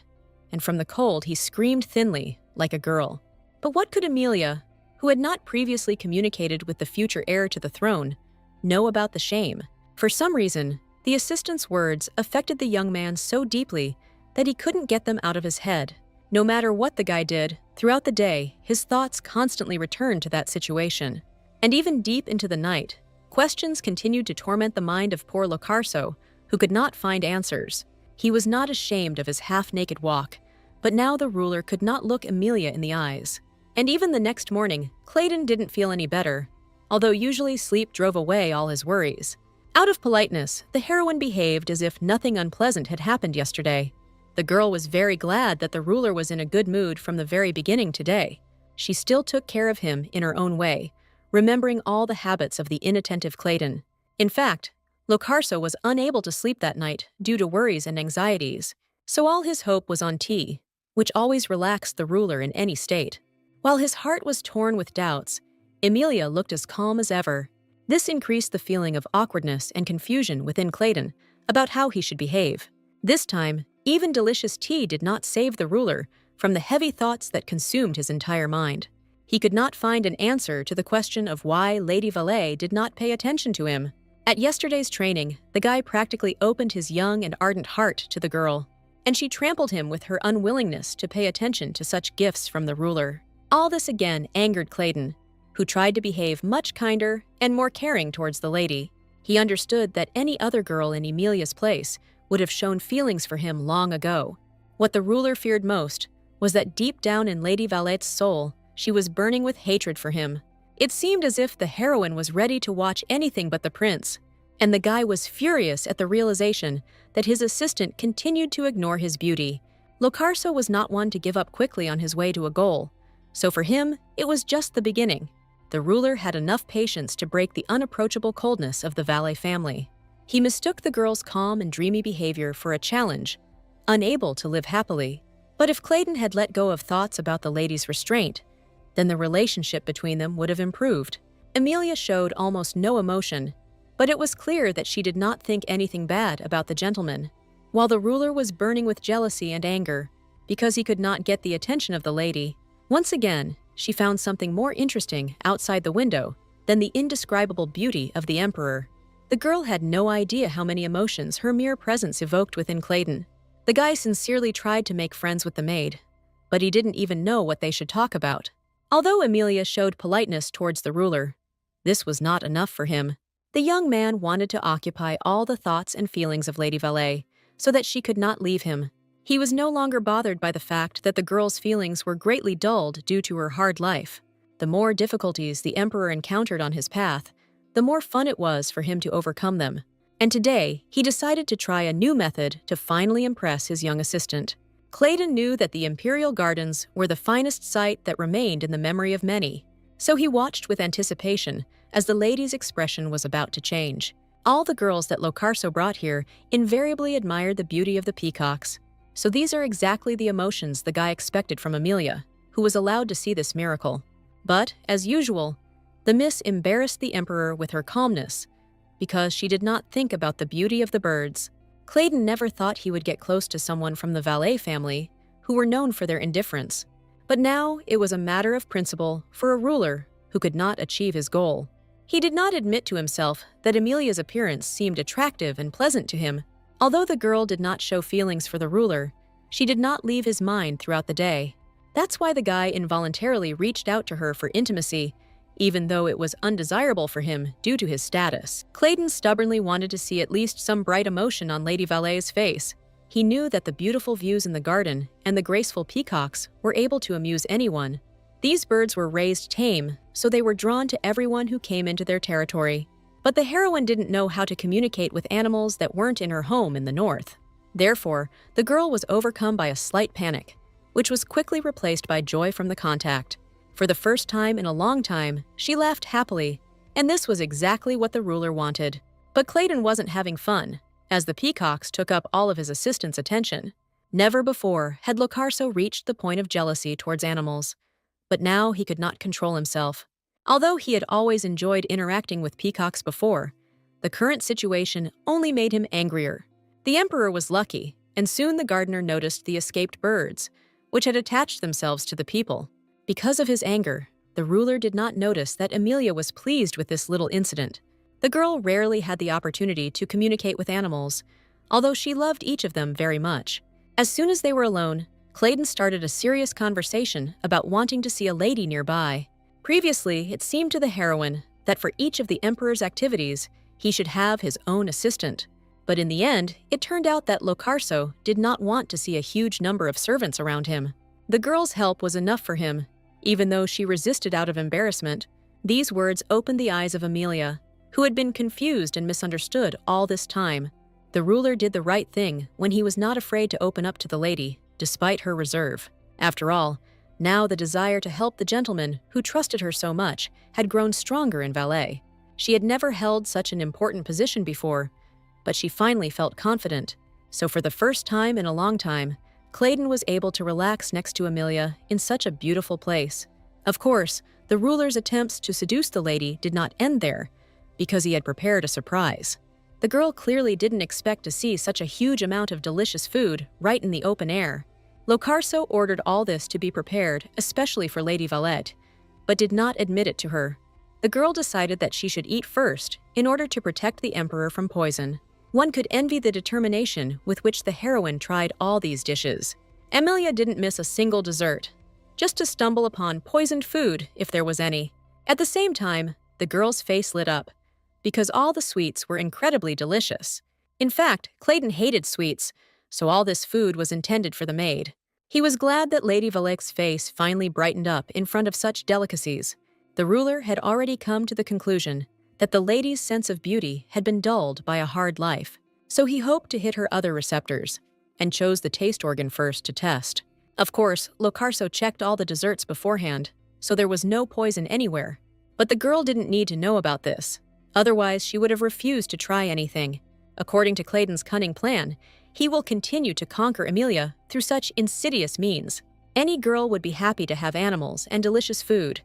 and from the cold he screamed thinly, like a girl. But what could Amelia, who had not previously communicated with the future heir to the throne, know about the shame? For some reason, the assistant's words affected the young man so deeply that he couldn't get them out of his head. No matter what the guy did, throughout the day, his thoughts constantly returned to that situation. And even deep into the night, questions continued to torment the mind of poor Locarso, who could not find answers. He was not ashamed of his half-naked walk, but now the ruler could not look Amelia in the eyes. And even the next morning, Clayton didn't feel any better, although usually sleep drove away all his worries. Out of politeness, the heroine behaved as if nothing unpleasant had happened yesterday. The girl was very glad that the ruler was in a good mood from the very beginning today. She still took care of him in her own way, remembering all the habits of the inattentive Clayton. In fact, Locarso was unable to sleep that night due to worries and anxieties, so all his hope was on tea, which always relaxed the ruler in any state. While his heart was torn with doubts, Amelia looked as calm as ever. This increased the feeling of awkwardness and confusion within Clayton about how he should behave. This time, even delicious tea did not save the ruler from the heavy thoughts that consumed his entire mind. He could not find an answer to the question of why Lady Valet did not pay attention to him. At yesterday's training, the guy practically opened his young and ardent heart to the girl, and she trampled him with her unwillingness to pay attention to such gifts from the ruler. All this again angered Clayton, who tried to behave much kinder and more caring towards the lady. He understood that any other girl in Emilia's place would have shown feelings for him long ago. What the ruler feared most was that deep down in Lady Valette's soul, she was burning with hatred for him. It seemed as if the heroine was ready to watch anything but the prince, and the guy was furious at the realization that his assistant continued to ignore his beauty. Locarso was not one to give up quickly on his way to a goal, so for him, it was just the beginning. The ruler had enough patience to break the unapproachable coldness of the Valet family. He mistook the girl's calm and dreamy behavior for a challenge, unable to live happily. But if Clayton had let go of thoughts about the lady's restraint, then the relationship between them would have improved. Amelia showed almost no emotion, but it was clear that she did not think anything bad about the gentleman, while the ruler was burning with jealousy and anger because he could not get the attention of the lady. Once again, she found something more interesting outside the window than the indescribable beauty of the emperor. The girl had no idea how many emotions her mere presence evoked within Clayton. The guy sincerely tried to make friends with the maid, but he didn't even know what they should talk about. Although Amelia showed politeness towards the ruler, this was not enough for him. The young man wanted to occupy all the thoughts and feelings of Lady Valet so that she could not leave him. He was no longer bothered by the fact that the girl's feelings were greatly dulled due to her hard life. The more difficulties the emperor encountered on his path, the more fun it was for him to overcome them. And today, he decided to try a new method to finally impress his young assistant. Clayton knew that the imperial gardens were the finest sight that remained in the memory of many, so he watched with anticipation as the lady's expression was about to change. All the girls that Locarso brought here invariably admired the beauty of the peacocks, so these are exactly the emotions the guy expected from Amelia, who was allowed to see this miracle. But, as usual, the miss embarrassed the emperor with her calmness, because she did not think about the beauty of the birds. Clayton never thought he would get close to someone from the valet family, who were known for their indifference. But now it was a matter of principle for a ruler who could not achieve his goal. He did not admit to himself that Amelia's appearance seemed attractive and pleasant to him. Although the girl did not show feelings for the ruler, she did not leave his mind throughout the day. That's why the guy involuntarily reached out to her for intimacy, even though it was undesirable for him due to his status. Clayton stubbornly wanted to see at least some bright emotion on Lady Valet's face. He knew that the beautiful views in the garden and the graceful peacocks were able to amuse anyone. These birds were raised tame, so they were drawn to everyone who came into their territory. But the heroine didn't know how to communicate with animals that weren't in her home in the north. Therefore, the girl was overcome by a slight panic, which was quickly replaced by joy from the contact. For the first time in a long time, she laughed happily, and this was exactly what the ruler wanted. But Clayton wasn't having fun, as the peacocks took up all of his assistant's attention. Never before had Locarso reached the point of jealousy towards animals, but now he could not control himself. Although he had always enjoyed interacting with peacocks before, the current situation only made him angrier. The emperor was lucky, and soon the gardener noticed the escaped birds, which had attached themselves to the people. Because of his anger, the ruler did not notice that Amelia was pleased with this little incident. The girl rarely had the opportunity to communicate with animals, although she loved each of them very much. As soon as they were alone, Clayton started a serious conversation about wanting to see a lady nearby. Previously, it seemed to the heroine that for each of the emperor's activities, he should have his own assistant. But in the end, it turned out that Locarso did not want to see a huge number of servants around him. The girl's help was enough for him, even though she resisted out of embarrassment. These words opened the eyes of Amelia, who had been confused and misunderstood all this time. The ruler did the right thing when he was not afraid to open up to the lady, despite her reserve. After all, now the desire to help the gentleman who trusted her so much had grown stronger in Valet. She had never held such an important position before, but she finally felt confident. So for the first time in a long time, Clayton was able to relax next to Amelia in such a beautiful place. Of course, the ruler's attempts to seduce the lady did not end there, because he had prepared a surprise. The girl clearly didn't expect to see such a huge amount of delicious food right in the open air. Locarso ordered all this to be prepared, especially for Lady Valette, but did not admit it to her. The girl decided that she should eat first in order to protect the emperor from poison. One could envy the determination with which the heroine tried all these dishes. Amelia didn't miss a single dessert, just to stumble upon poisoned food if there was any. At the same time, the girl's face lit up, because all the sweets were incredibly delicious. In fact, Clayton hated sweets, so all this food was intended for the maid. He was glad that Lady Valec's face finally brightened up in front of such delicacies. The ruler had already come to the conclusion that the lady's sense of beauty had been dulled by a hard life, so he hoped to hit her other receptors, and chose the taste organ first to test. Of course, Locarso checked all the desserts beforehand, so there was no poison anywhere. But the girl didn't need to know about this. Otherwise, she would have refused to try anything. According to Clayton's cunning plan, he will continue to conquer Amelia through such insidious means. Any girl would be happy to have animals and delicious food,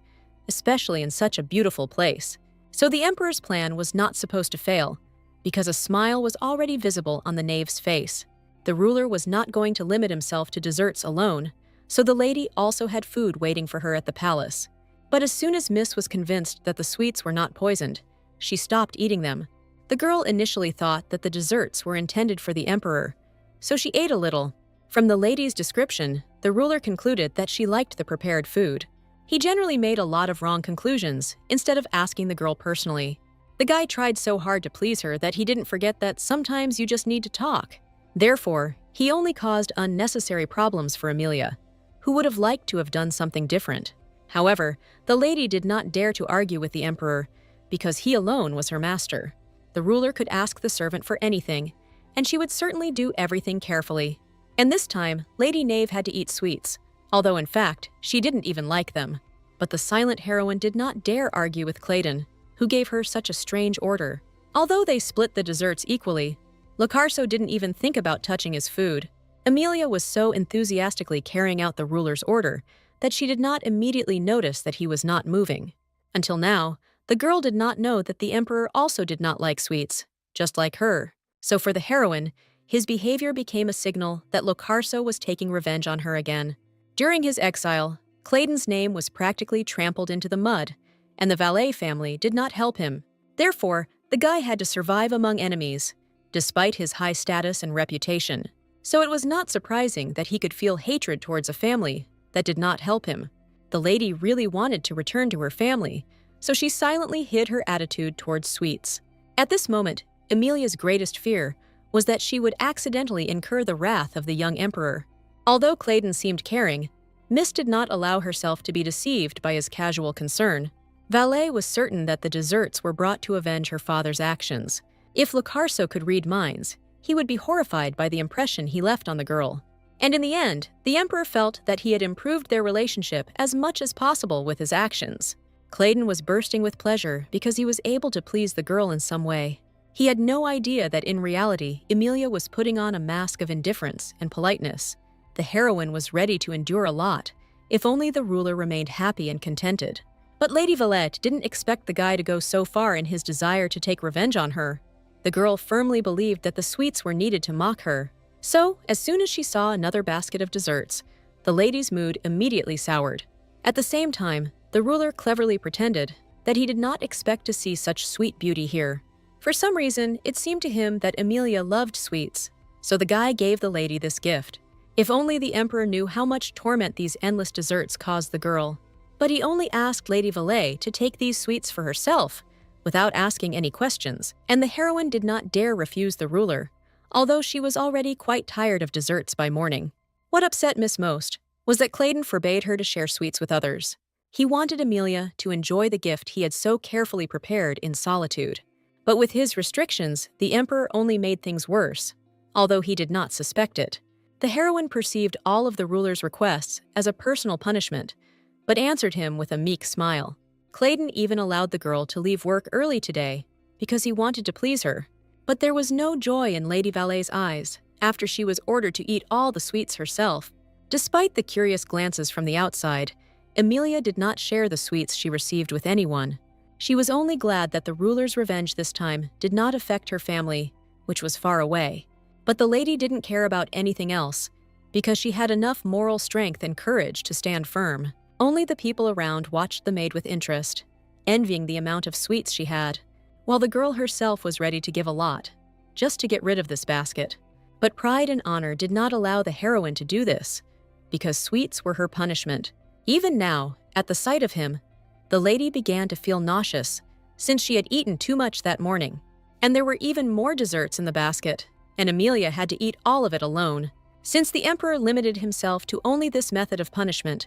especially in such a beautiful place. So the emperor's plan was not supposed to fail, because a smile was already visible on the knave's face. The ruler was not going to limit himself to desserts alone, so the lady also had food waiting for her at the palace. But as soon as Miss was convinced that the sweets were not poisoned, she stopped eating them. The girl initially thought that the desserts were intended for the emperor, so she ate a little. From the lady's description, the ruler concluded that she liked the prepared food. He generally made a lot of wrong conclusions instead of asking the girl personally. The guy tried so hard to please her that he didn't forget that sometimes you just need to talk. Therefore, he only caused unnecessary problems for Amelia, who would have liked to have done something different. However, the lady did not dare to argue with the emperor because he alone was her master. The ruler could ask the servant for anything, and she would certainly do everything carefully. And this time, Lady Knave had to eat sweets, although in fact, she didn't even like them. But the silent heroine did not dare argue with Clayton, who gave her such a strange order. Although they split the desserts equally, Locarso didn't even think about touching his food. Amelia was so enthusiastically carrying out the ruler's order that she did not immediately notice that he was not moving. Until now, the girl did not know that the emperor also did not like sweets, just like her. So for the heroine, His behavior became a signal that Locarso was taking revenge on her again. During his exile, Claydon's name was practically trampled into the mud, and the valet family did not help him. Therefore, the guy had to survive among enemies, despite his high status and reputation. So it was not surprising that he could feel hatred towards a family that did not help him. The lady really wanted to return to her family, so she silently hid her attitude towards sweets. At this moment, Emilia's greatest fear was that she would accidentally incur the wrath of the young emperor. Although Claydon seemed caring, Miss did not allow herself to be deceived by his casual concern. Valet was certain that the desserts were brought to avenge her father's actions. If Locarso could read minds, he would be horrified by the impression he left on the girl. And in the end, the emperor felt that he had improved their relationship as much as possible with his actions. Claydon was bursting with pleasure because he was able to please the girl in some way. He had no idea that in reality, Emilia was putting on a mask of indifference and politeness. The heroine was ready to endure a lot, if only the ruler remained happy and contented. But Lady Valette didn't expect the guy to go so far in his desire to take revenge on her. The girl firmly believed that the sweets were needed to mock her. So, as soon as she saw another basket of desserts, the lady's mood immediately soured. At the same time, the ruler cleverly pretended that he did not expect to see such sweet beauty here. For some reason, it seemed to him that Emilia loved sweets, so the guy gave the lady this gift. If only the emperor knew how much torment these endless desserts caused the girl. But he only asked Lady Valette to take these sweets for herself, without asking any questions, and the heroine did not dare refuse the ruler, although she was already quite tired of desserts by morning. What upset Miss most was that Claydon forbade her to share sweets with others. He wanted Emilia to enjoy the gift he had so carefully prepared in solitude. But with his restrictions, the emperor only made things worse, although he did not suspect it. The heroine perceived all of the ruler's requests as a personal punishment, but answered him with a meek smile. Claydon even allowed the girl to leave work early today because he wanted to please her. But there was no joy in Lady Valet's eyes after she was ordered to eat all the sweets herself. Despite the curious glances from the outside, Emilia did not share the sweets she received with anyone. She was only glad that the ruler's revenge this time did not affect her family, which was far away. But the lady didn't care about anything else, because she had enough moral strength and courage to stand firm. Only the people around watched the maid with interest, envying the amount of sweets she had, while the girl herself was ready to give a lot, just to get rid of this basket. But pride and honor did not allow the heroine to do this, because sweets were her punishment. Even now, at the sight of him, the lady began to feel nauseous, since she had eaten too much that morning. And there were even more desserts in the basket, and Emilia had to eat all of it alone. Since the emperor limited himself to only this method of punishment,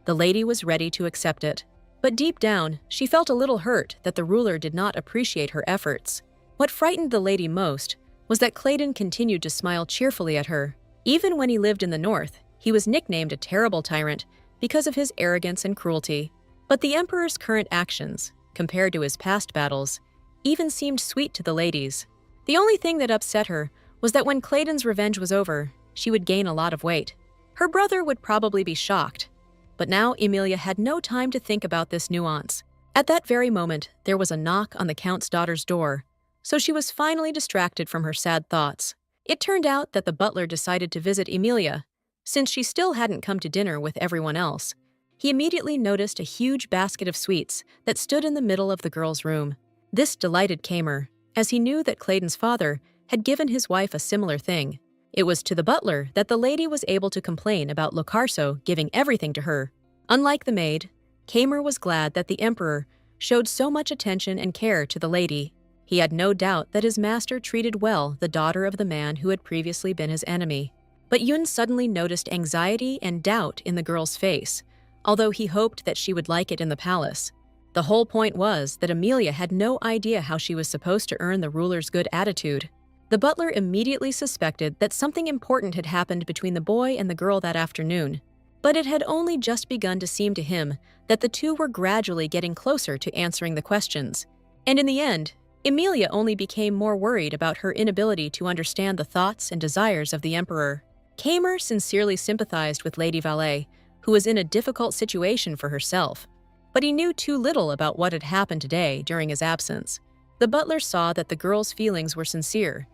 the lady was ready to accept it. But deep down, she felt a little hurt that the ruler did not appreciate her efforts. What frightened the lady most was that Claydon continued to smile cheerfully at her. Even when he lived in the north, he was nicknamed a terrible tyrant because of his arrogance and cruelty. But the emperor's current actions, compared to his past battles, even seemed sweet to the ladies. The only thing that upset her was that when Claydon's revenge was over, she would gain a lot of weight. Her brother would probably be shocked. But now Emilia had no time to think about this nuance. At that very moment, there was a knock on the count's daughter's door, so she was finally distracted from her sad thoughts. It turned out that the butler decided to visit Emilia, since she still hadn't come to dinner with everyone else. He immediately noticed a huge basket of sweets that stood in the middle of the girl's room. This delighted Kamer, as he knew that Claydon's father had given his wife a similar thing. It was to the butler that the lady was able to complain about Locarso giving everything to her. Unlike the maid, Kamer was glad that the emperor showed so much attention and care to the lady. He had no doubt that his master treated well the daughter of the man who had previously been his enemy. But Yun suddenly noticed anxiety and doubt in the girl's face, although he hoped that she would like it in the palace. The whole point was that Emilia had no idea how she was supposed to earn the ruler's good attitude. The butler immediately suspected that something important had happened between the boy and the girl that afternoon, but it had only just begun to seem to him that the two were gradually getting closer to answering the questions. And in the end, Emilia only became more worried about her inability to understand the thoughts and desires of the emperor. Kamer sincerely sympathized with Lady Valette, who was in a difficult situation for herself, but he knew too little about what had happened today during his absence. The butler saw that the girl's feelings were sincere,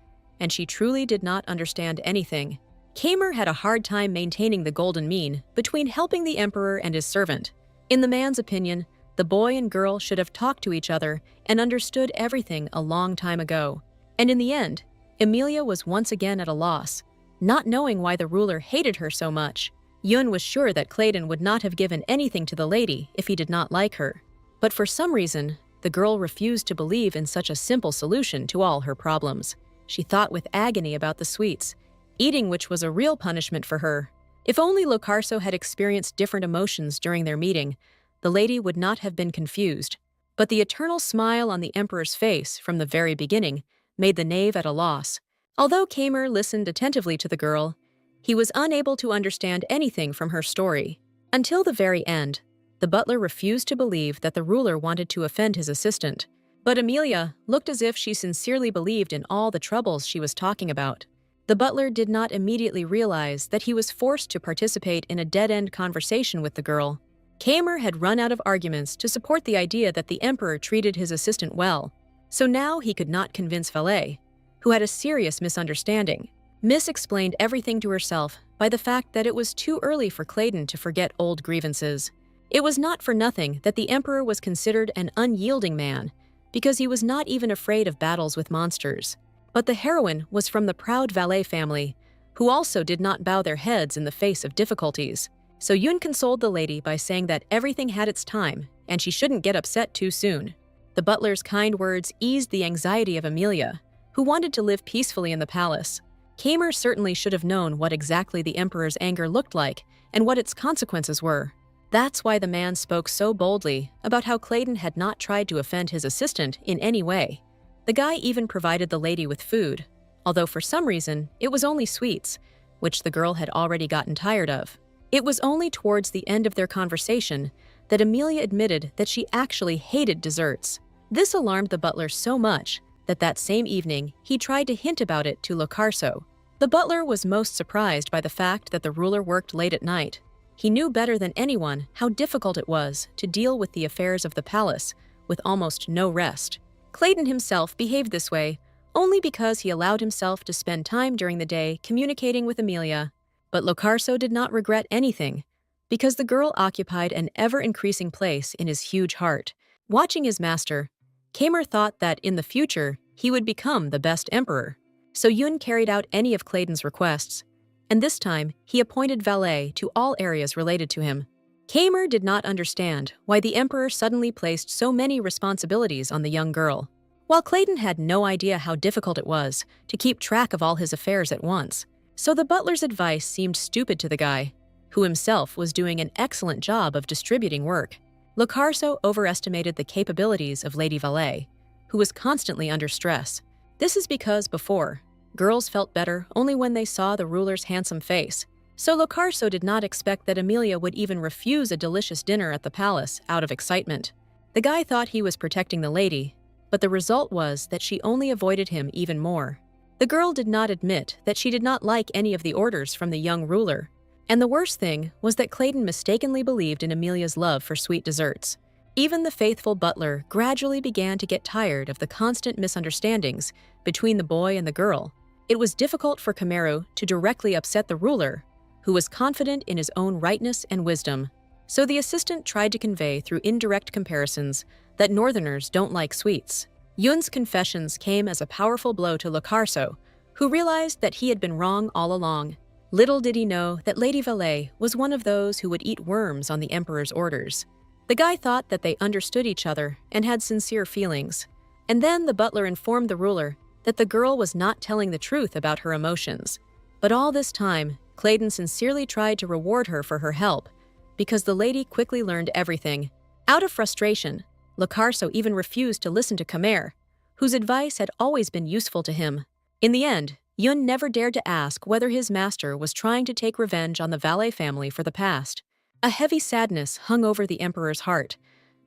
and she truly did not understand anything. Kamer had a hard time maintaining the golden mean between helping the emperor and his servant. In the man's opinion, the boy and girl should have talked to each other and understood everything a long time ago. And in the end, Emilia was once again at a loss, not knowing why the ruler hated her so much. Yun was sure that Claydon would not have given anything to the lady if he did not like her. But for some reason, the girl refused to believe in such a simple solution to all her problems. She thought with agony about the sweets, eating which was a real punishment for her. If only Locarso had experienced different emotions during their meeting, the lady would not have been confused. But the eternal smile on the emperor's face from the very beginning made the knave at a loss. Although Kamer listened attentively to the girl, he was unable to understand anything from her story. Until the very end, the butler refused to believe that the ruler wanted to offend his assistant. But Emilia looked as if she sincerely believed in all the troubles she was talking about. The butler did not immediately realize that he was forced to participate in a dead-end conversation with the girl. Kamer had run out of arguments to support the idea that the emperor treated his assistant well, so now he could not convince Valet, who had a serious misunderstanding. Miss explained everything to herself by the fact that it was too early for Claydon to forget old grievances. It was not for nothing that the emperor was considered an unyielding man, because he was not even afraid of battles with monsters. But the heroine was from the proud Valet family, who also did not bow their heads in the face of difficulties. So Yun consoled the lady by saying that everything had its time, and she shouldn't get upset too soon. The butler's kind words eased the anxiety of Emilia, who wanted to live peacefully in the palace. Kamer certainly should have known what exactly the emperor's anger looked like and what its consequences were. That's why the man spoke so boldly about how Claydon had not tried to offend his assistant in any way. The guy even provided the lady with food, although for some reason it was only sweets, which the girl had already gotten tired of. It was only towards the end of their conversation that Emilia admitted that she actually hated desserts. This alarmed the butler so much that same evening he tried to hint about it to Locarso. The butler was most surprised by the fact that the ruler worked late at night. He knew better than anyone how difficult it was to deal with the affairs of the palace with almost no rest. Claydon himself behaved this way only because he allowed himself to spend time during the day communicating with Emilia. But Locarso did not regret anything, because the girl occupied an ever-increasing place in his huge heart. Watching his master, Kamer thought that in the future he would become the best emperor. So Yun carried out any of Claydon's requests, and this time he appointed Valet to all areas related to him. Kamer did not understand why the emperor suddenly placed so many responsibilities on the young girl, while Claydon had no idea how difficult it was to keep track of all his affairs at once. So the butler's advice seemed stupid to the guy, who himself was doing an excellent job of distributing work. Locarso overestimated the capabilities of Lady Valet, who was constantly under stress. This is because before, girls felt better only when they saw the ruler's handsome face. So Locarso did not expect that Emilia would even refuse a delicious dinner at the palace out of excitement. The guy thought he was protecting the lady, but the result was that she only avoided him even more. The girl did not admit that she did not like any of the orders from the young ruler. And the worst thing was that Claydon mistakenly believed in Emilia's love for sweet desserts. Even the faithful butler gradually began to get tired of the constant misunderstandings between the boy and the girl. It was difficult for Kameru to directly upset the ruler, who was confident in his own rightness and wisdom. So the assistant tried to convey through indirect comparisons that northerners don't like sweets. Yun's confessions came as a powerful blow to Locarso, who realized that he had been wrong all along. Little did he know that Lady Valet was one of those who would eat worms on the emperor's orders. The guy thought that they understood each other and had sincere feelings. And then the butler informed the ruler that the girl was not telling the truth about her emotions. But all this time, Claydon sincerely tried to reward her for her help, because the lady quickly learned everything. Out of frustration, Locarso even refused to listen to Kamer, whose advice had always been useful to him. In the end, Yun never dared to ask whether his master was trying to take revenge on the Valet family for the past. A heavy sadness hung over the emperor's heart,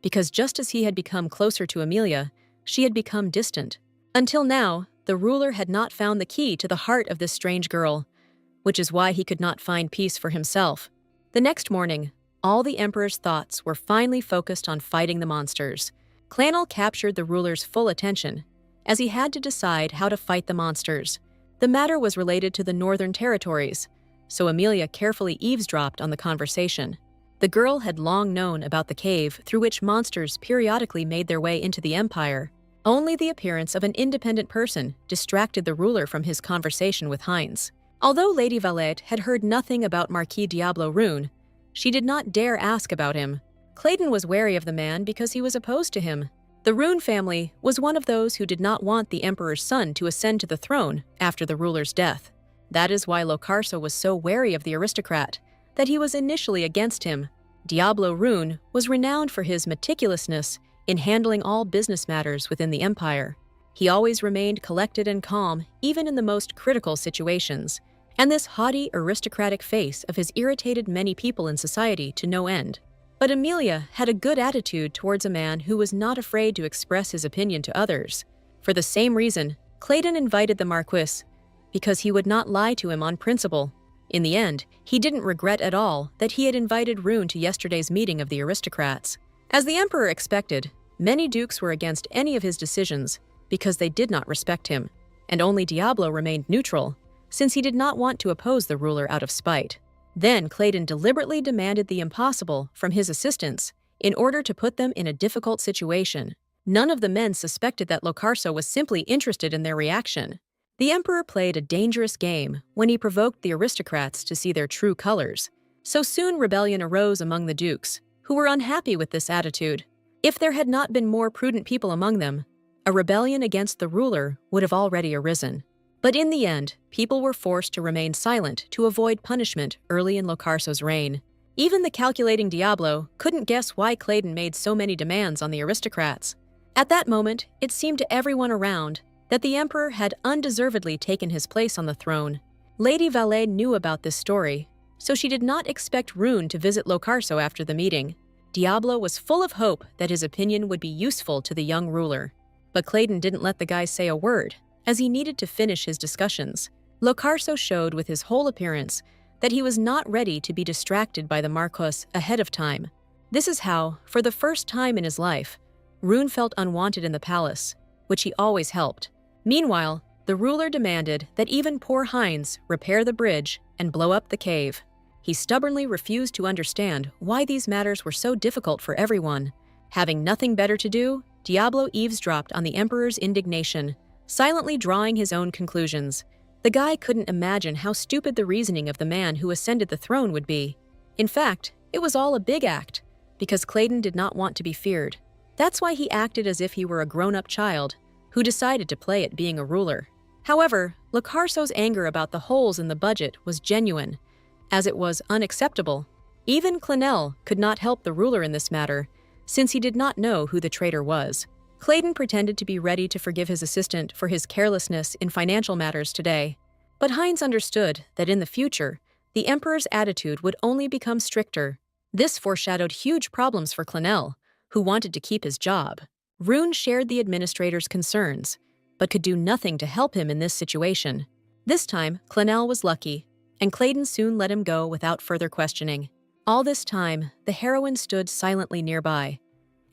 because just as he had become closer to Emilia, she had become distant. Until now, the ruler had not found the key to the heart of this strange girl, which is why he could not find peace for himself. The next morning, all the emperor's thoughts were finally focused on fighting the monsters. Clanel captured the ruler's full attention, as he had to decide how to fight the monsters. The matter was related to the northern territories, so Amelia carefully eavesdropped on the conversation. The girl had long known about the cave through which monsters periodically made their way into the empire. Only the appearance of an independent person distracted the ruler from his conversation with Heinz. Although Lady Valette had heard nothing about Marquis Diablo Rune, she did not dare ask about him. Clayton was wary of the man because he was opposed to him. The Rune family was one of those who did not want the emperor's son to ascend to the throne after the ruler's death. That is why Locarso was so wary of the aristocrat, that he was initially against him. Diablo Rune was renowned for his meticulousness in handling all business matters within the empire. He always remained collected and calm, even in the most critical situations, and this haughty, aristocratic face of his irritated many people in society to no end. But Amelia had a good attitude towards a man who was not afraid to express his opinion to others. For the same reason, Clayton invited the Marquis, because he would not lie to him on principle. In the end, he didn't regret at all that he had invited Rune to yesterday's meeting of the aristocrats. As the emperor expected, many dukes were against any of his decisions because they did not respect him, and only Diablo remained neutral, since he did not want to oppose the ruler out of spite. Then Clayton deliberately demanded the impossible from his assistants in order to put them in a difficult situation. None of the men suspected that Locarso was simply interested in their reaction. The emperor played a dangerous game when he provoked the aristocrats to see their true colors. So soon rebellion arose among the dukes, who were unhappy with this attitude. If there had not been more prudent people among them, a rebellion against the ruler would have already arisen. But in the end, people were forced to remain silent to avoid punishment early in Locarso's reign. Even the calculating Diablo couldn't guess why Clayton made so many demands on the aristocrats. At that moment, it seemed to everyone around that the emperor had undeservedly taken his place on the throne. Lady Valette knew about this story, so she did not expect Rune to visit Locarso after the meeting. Diablo was full of hope that his opinion would be useful to the young ruler. But Clayton didn't let the guy say a word, as he needed to finish his discussions. Locarso showed with his whole appearance that he was not ready to be distracted by the Marquis ahead of time. This is how, for the first time in his life, Rune felt unwanted in the palace, which he always helped. Meanwhile, the ruler demanded that even poor Heinz repair the bridge and blow up the cave. He stubbornly refused to understand why these matters were so difficult for everyone. Having nothing better to do, Diablo eavesdropped on the emperor's indignation, silently drawing his own conclusions. The guy couldn't imagine how stupid the reasoning of the man who ascended the throne would be. In fact, it was all a big act, because Clayton did not want to be feared. That's why he acted as if he were a grown-up child who decided to play at being a ruler. However, Locarso's anger about the holes in the budget was genuine, as it was unacceptable. Even Clenel could not help the ruler in this matter, since he did not know who the traitor was. Clayton pretended to be ready to forgive his assistant for his carelessness in financial matters today. But Heinz understood that in the future, the emperor's attitude would only become stricter. This foreshadowed huge problems for Clenel, who wanted to keep his job. Rune shared the administrator's concerns, but could do nothing to help him in this situation. This time, Clenel was lucky, and Clayton soon let him go without further questioning. All this time, the heroine stood silently nearby,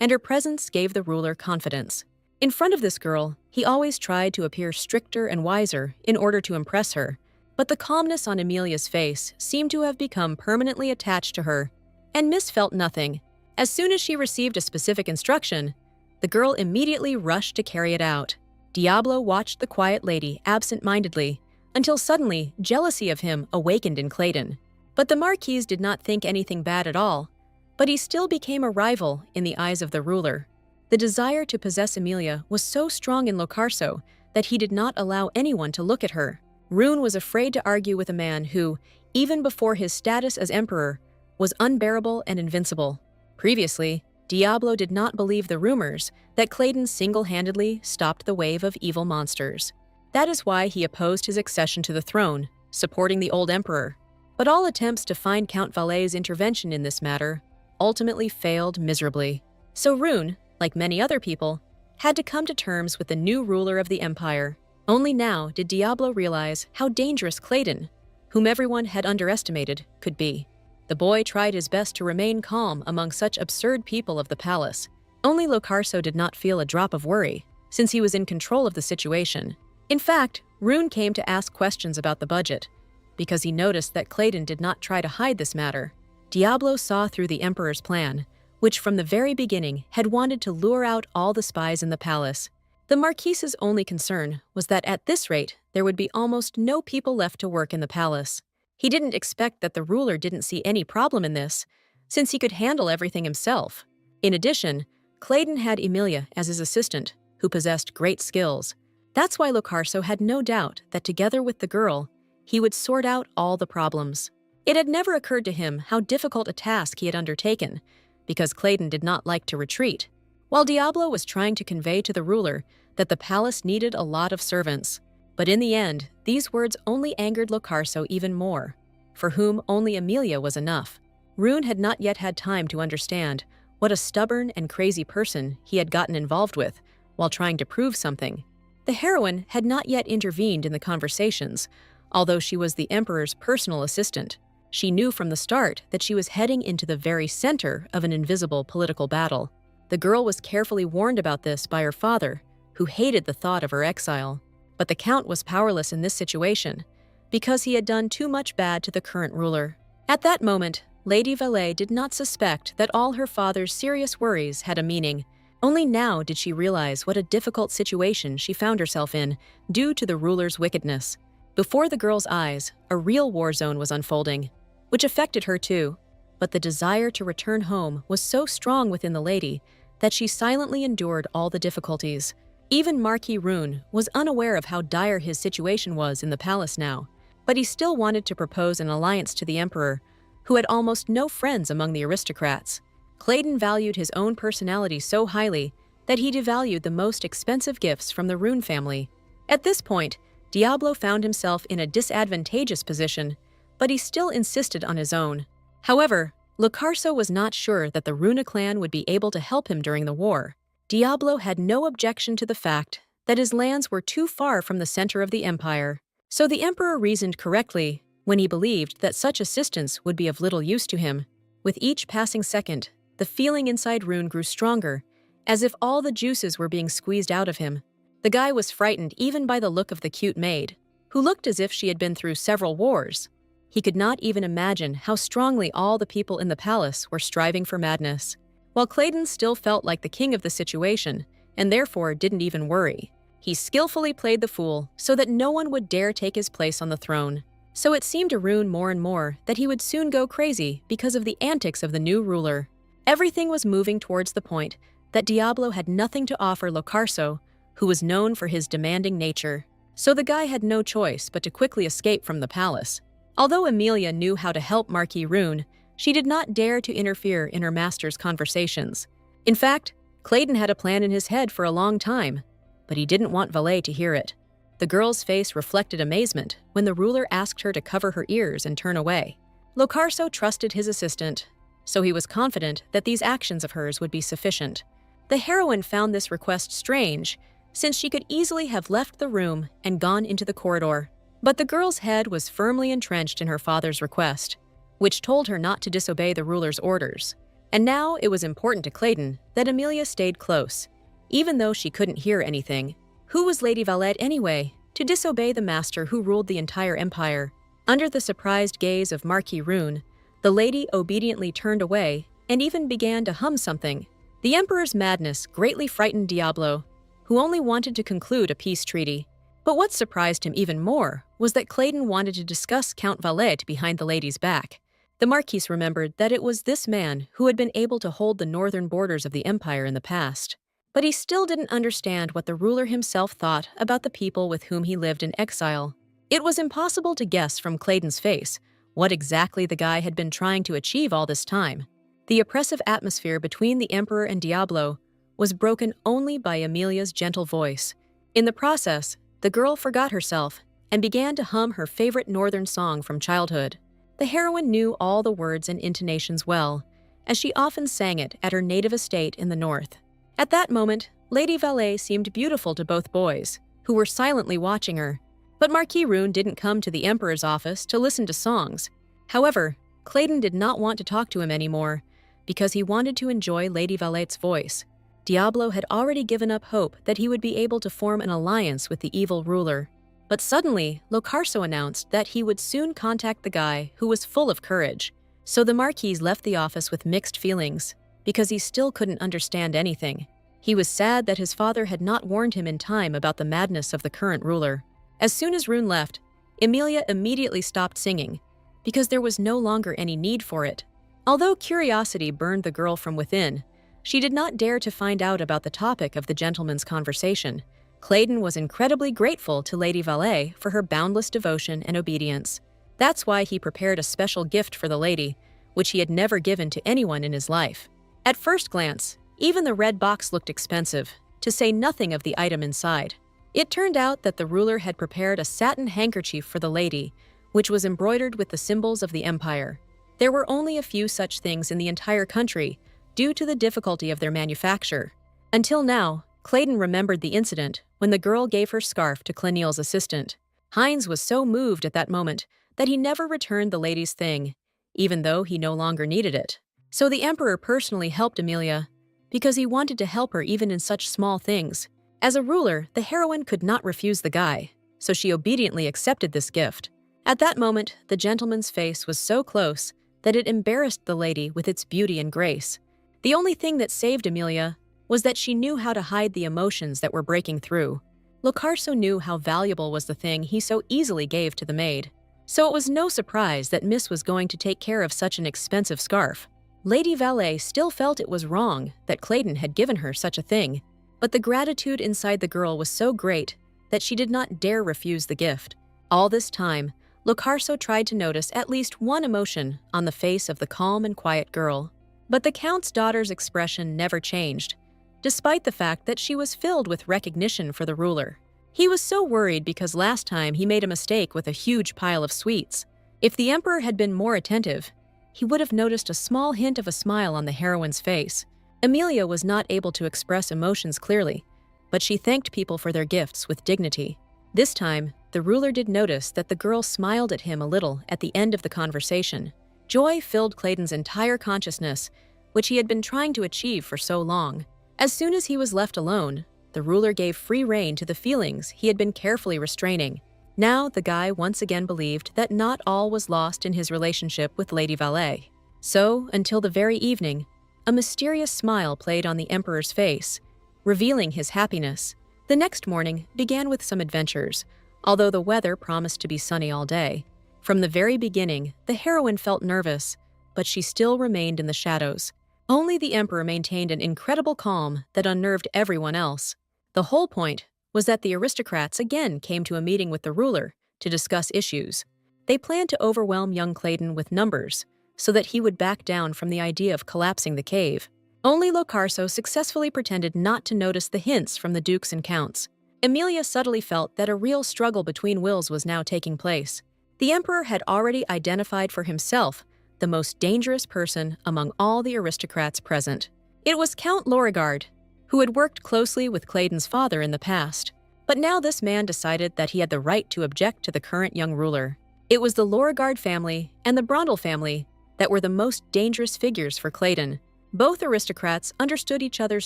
and her presence gave the ruler confidence. In front of this girl, he always tried to appear stricter and wiser in order to impress her, but the calmness on Amelia's face seemed to have become permanently attached to her, and Miss felt nothing. As soon as she received a specific instruction, the girl immediately rushed to carry it out. Diablo watched the quiet lady absent-mindedly, until suddenly jealousy of him awakened in Clayton. But the Marquis did not think anything bad at all, but he still became a rival in the eyes of the ruler. The desire to possess Amelia was so strong in Locarso that he did not allow anyone to look at her. Rune was afraid to argue with a man who, even before his status as emperor, was unbearable and invincible. Previously, Diablo did not believe the rumors that Clayton single-handedly stopped the wave of evil monsters. That is why he opposed his accession to the throne, supporting the old emperor. But all attempts to find Count Valet's intervention in this matter ultimately failed miserably. So Rune, like many other people, had to come to terms with the new ruler of the empire. Only now did Diablo realize how dangerous Clayton, whom everyone had underestimated, could be. The boy tried his best to remain calm among such absurd people of the palace. Only Locarso did not feel a drop of worry, since he was in control of the situation. In fact, Rune came to ask questions about the budget, because he noticed that Clayton did not try to hide this matter. Diablo saw through the Emperor's plan, which from the very beginning had wanted to lure out all the spies in the palace. The Marquise's only concern was that at this rate, there would be almost no people left to work in the palace. He didn't expect that the ruler didn't see any problem in this, since he could handle everything himself. In addition, Clayton had Emilia as his assistant, who possessed great skills. That's why Locarso had no doubt that together with the girl, he would sort out all the problems. It had never occurred to him how difficult a task he had undertaken, because Clayton did not like to retreat, while Diablo was trying to convey to the ruler that the palace needed a lot of servants. But in the end, these words only angered Locarso even more, for whom only Emilia was enough. Rune had not yet had time to understand what a stubborn and crazy person he had gotten involved with while trying to prove something. The heroine had not yet intervened in the conversations, although she was the Emperor's personal assistant. She knew from the start that she was heading into the very center of an invisible political battle. The girl was carefully warned about this by her father, who hated the thought of her exile. But the Count was powerless in this situation, because he had done too much bad to the current ruler. At that moment, Lady Valet did not suspect that all her father's serious worries had a meaning. Only now did she realize what a difficult situation she found herself in due to the ruler's wickedness. Before the girl's eyes, a real war zone was unfolding, which affected her too. But the desire to return home was so strong within the lady that she silently endured all the difficulties. Even Marquis Rune was unaware of how dire his situation was in the palace now, but he still wanted to propose an alliance to the Emperor, who had almost no friends among the aristocrats. Clayton valued his own personality so highly that he devalued the most expensive gifts from the Rune family. At this point, Diablo found himself in a disadvantageous position, but he still insisted on his own. However, Locarso was not sure that the Rune clan would be able to help him during the war. Diablo had no objection to the fact that his lands were too far from the center of the empire, so the Emperor reasoned correctly when he believed that such assistance would be of little use to him. With each passing second, the feeling inside Rune grew stronger, as if all the juices were being squeezed out of him. The guy was frightened even by the look of the cute maid, who looked as if she had been through several wars. He could not even imagine how strongly all the people in the palace were striving for madness, while Clayton still felt like the king of the situation, and therefore didn't even worry. He skillfully played the fool so that no one would dare take his place on the throne. So it seemed to Rune more and more that he would soon go crazy because of the antics of the new ruler. Everything was moving towards the point that Diablo had nothing to offer Locarso, who was known for his demanding nature. So the guy had no choice but to quickly escape from the palace. Although Emilia knew how to help Marquis Rune, she did not dare to interfere in her master's conversations. In fact, Clayton had a plan in his head for a long time, but he didn't want Valet to hear it. The girl's face reflected amazement when the ruler asked her to cover her ears and turn away. Locarso trusted his assistant, so he was confident that these actions of hers would be sufficient. The heroine found this request strange, since she could easily have left the room and gone into the corridor. But the girl's head was firmly entrenched in her father's request, which told her not to disobey the ruler's orders. And now it was important to Clayton that Emilia stayed close, even though she couldn't hear anything. Who was Lady Valette anyway, to disobey the master who ruled the entire empire? Under the surprised gaze of Marquis Rune, the lady obediently turned away and even began to hum something. The Emperor's madness greatly frightened Diablo, who only wanted to conclude a peace treaty. But what surprised him even more was that Clayton wanted to discuss Count Valette behind the lady's back. The Marquise remembered that it was this man who had been able to hold the northern borders of the empire in the past. But he still didn't understand what the ruler himself thought about the people with whom he lived in exile. It was impossible to guess from Clayton's face what exactly the guy had been trying to achieve all this time. The oppressive atmosphere between the Emperor and Diablo was broken only by Emilia's gentle voice. In the process, the girl forgot herself and began to hum her favorite northern song from childhood. The heroine knew all the words and intonations well, as she often sang it at her native estate in the north. At that moment, Lady Valet seemed beautiful to both boys, who were silently watching her. But Marquis Rune didn't come to the Emperor's office to listen to songs. However, Clayton did not want to talk to him anymore, because he wanted to enjoy Lady Valette's voice. Diablo had already given up hope that he would be able to form an alliance with the evil ruler. But suddenly, Locarso announced that he would soon contact the guy who was full of courage. So the Marquis left the office with mixed feelings, because he still couldn't understand anything. He was sad that his father had not warned him in time about the madness of the current ruler. As soon as Rune left, Emilia immediately stopped singing, because there was no longer any need for it. Although curiosity burned the girl from within, she did not dare to find out about the topic of the gentleman's conversation. Claydon was incredibly grateful to Lady Valet for her boundless devotion and obedience. That's why he prepared a special gift for the lady, which he had never given to anyone in his life. At first glance, even the red box looked expensive, to say nothing of the item inside. It turned out that the ruler had prepared a satin handkerchief for the lady, which was embroidered with the symbols of the empire. There were only a few such things in the entire country, due to the difficulty of their manufacture. Until now, Claydon remembered the incident when the girl gave her scarf to Clenil's assistant. Heinz was so moved at that moment that he never returned the lady's thing, even though he no longer needed it. So the emperor personally helped Emilia, because he wanted to help her even in such small things. As a ruler, the heroine could not refuse the guy, so she obediently accepted this gift. At that moment, the gentleman's face was so close that it embarrassed the lady with its beauty and grace. The only thing that saved Emilia was that she knew how to hide the emotions that were breaking through. Locarso knew how valuable was the thing he so easily gave to the maid. So it was no surprise that Miss was going to take care of such an expensive scarf. Lady Valet still felt it was wrong that Claydon had given her such a thing, but the gratitude inside the girl was so great that she did not dare refuse the gift. All this time, Locarso tried to notice at least one emotion on the face of the calm and quiet girl. But the Count's daughter's expression never changed, despite the fact that she was filled with recognition for the ruler. He was so worried because last time he made a mistake with a huge pile of sweets. If the emperor had been more attentive, he would have noticed a small hint of a smile on the heroine's face. Emilia was not able to express emotions clearly, but she thanked people for their gifts with dignity. This time, the ruler did notice that the girl smiled at him a little at the end of the conversation. Joy filled Claydon's entire consciousness, which he had been trying to achieve for so long. As soon as he was left alone, the ruler gave free rein to the feelings he had been carefully restraining. Now the guy once again believed that not all was lost in his relationship with Lady Valet. So, until the very evening, a mysterious smile played on the emperor's face, revealing his happiness. The next morning began with some adventures, although the weather promised to be sunny all day. From the very beginning, the heroine felt nervous, but she still remained in the shadows. Only the emperor maintained an incredible calm that unnerved everyone else. The whole point was that the aristocrats again came to a meeting with the ruler to discuss issues. They planned to overwhelm young Claydon with numbers so that he would back down from the idea of collapsing the cave. Only Locarso successfully pretended not to notice the hints from the dukes and counts. Emilia subtly felt that a real struggle between wills was now taking place. The emperor had already identified for himself the most dangerous person among all the aristocrats present. It was Count Lorigard, who had worked closely with Claydon's father in the past. But now this man decided that he had the right to object to the current young ruler. It was the Lorigard family and the Brondel family that were the most dangerous figures for Claydon. Both aristocrats understood each other's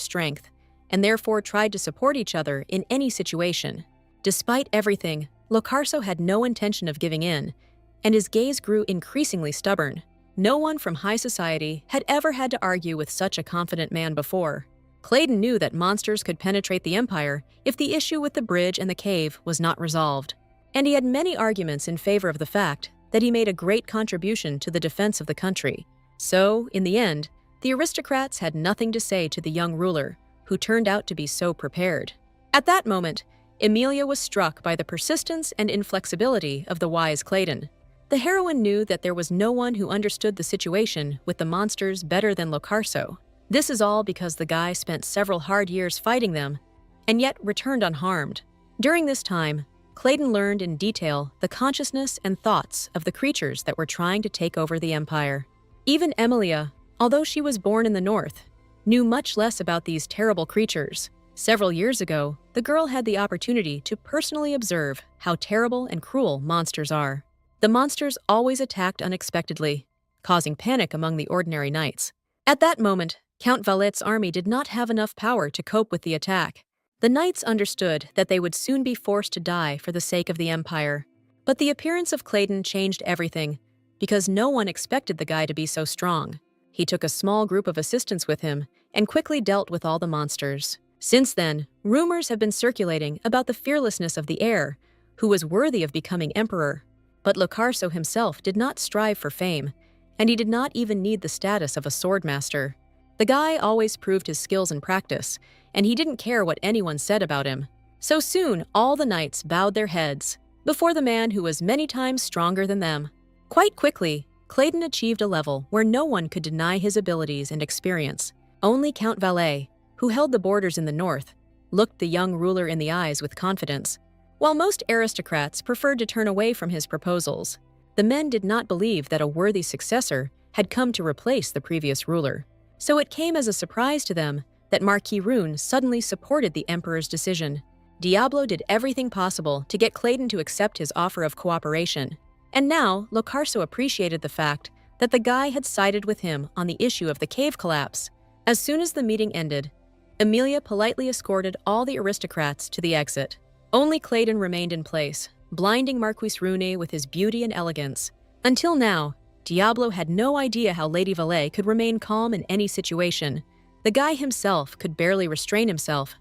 strength and therefore tried to support each other in any situation. Despite everything, Locarso had no intention of giving in, and his gaze grew increasingly stubborn. No one from high society had ever had to argue with such a confident man before. Claydon knew that monsters could penetrate the empire if the issue with the bridge and the cave was not resolved, and he had many arguments in favor of the fact that he made a great contribution to the defense of the country. So, in the end, the aristocrats had nothing to say to the young ruler, who turned out to be so prepared. At that moment, Emilia was struck by the persistence and inflexibility of the wise Claydon. The heroine knew that there was no one who understood the situation with the monsters better than Locarso. This is all because the guy spent several hard years fighting them, and yet returned unharmed. During this time, Claydon learned in detail the consciousness and thoughts of the creatures that were trying to take over the empire. Even Emilia, although she was born in the north, knew much less about these terrible creatures. Several years ago, the girl had the opportunity to personally observe how terrible and cruel monsters are. The monsters always attacked unexpectedly, causing panic among the ordinary knights. At that moment, Count Valet's army did not have enough power to cope with the attack. The knights understood that they would soon be forced to die for the sake of the empire. But the appearance of Claydon changed everything, because no one expected the guy to be so strong. He took a small group of assistants with him and quickly dealt with all the monsters. Since then, rumors have been circulating about the fearlessness of the heir, who was worthy of becoming emperor. But Locarso himself did not strive for fame, and he did not even need the status of a swordmaster. The guy always proved his skills in practice, and he didn't care what anyone said about him. So soon, all the knights bowed their heads before the man who was many times stronger than them. Quite quickly, Claydon achieved a level where no one could deny his abilities and experience. Only Count Valais, who held the borders in the north, looked the young ruler in the eyes with confidence. While most aristocrats preferred to turn away from his proposals, the men did not believe that a worthy successor had come to replace the previous ruler. So it came as a surprise to them that Marquis Rune suddenly supported the emperor's decision. Diablo did everything possible to get Claydon to accept his offer of cooperation. And now, Locarso appreciated the fact that the guy had sided with him on the issue of the cave collapse. As soon as the meeting ended, Emilia politely escorted all the aristocrats to the exit. Only Claydon remained in place, blinding Marquis Rune with his beauty and elegance. Until now, Diablo had no idea how Lady Valais could remain calm in any situation. The guy himself could barely restrain himself,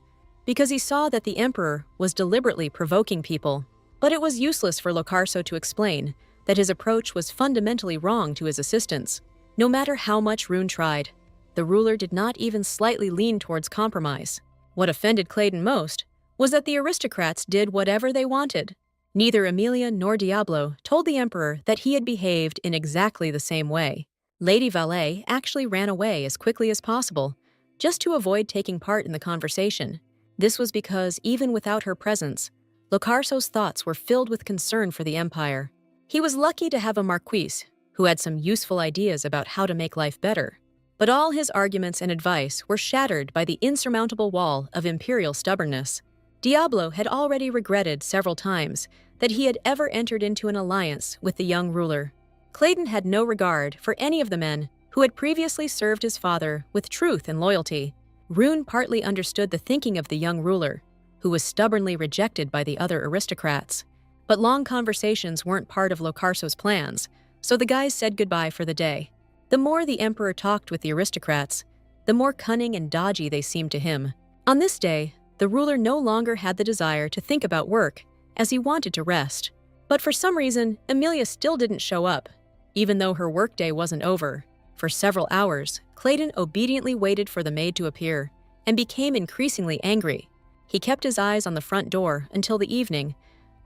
because he saw that the emperor was deliberately provoking people. But it was useless for Locarso to explain that his approach was fundamentally wrong to his assistants. No matter how much Rune tried, the ruler did not even slightly lean towards compromise. What offended Claydon most was that the aristocrats did whatever they wanted. Neither Emilia nor Diablo told the emperor that he had behaved in exactly the same way. Lady Valais actually ran away as quickly as possible, just to avoid taking part in the conversation. This was because, even without her presence, Locarso's thoughts were filled with concern for the empire. He was lucky to have a marquis who had some useful ideas about how to make life better. But all his arguments and advice were shattered by the insurmountable wall of imperial stubbornness. Diablo had already regretted several times that he had ever entered into an alliance with the young ruler. Claydon had no regard for any of the men who had previously served his father with truth and loyalty. Rune partly understood the thinking of the young ruler, who was stubbornly rejected by the other aristocrats. But long conversations weren't part of Locarso's plans, so the guys said goodbye for the day. The more the emperor talked with the aristocrats, the more cunning and dodgy they seemed to him. On this day, the ruler no longer had the desire to think about work, as he wanted to rest. But for some reason, Emilia still didn't show up, even though her workday wasn't over. For several hours, Claydon obediently waited for the maid to appear, and became increasingly angry. He kept his eyes on the front door until the evening,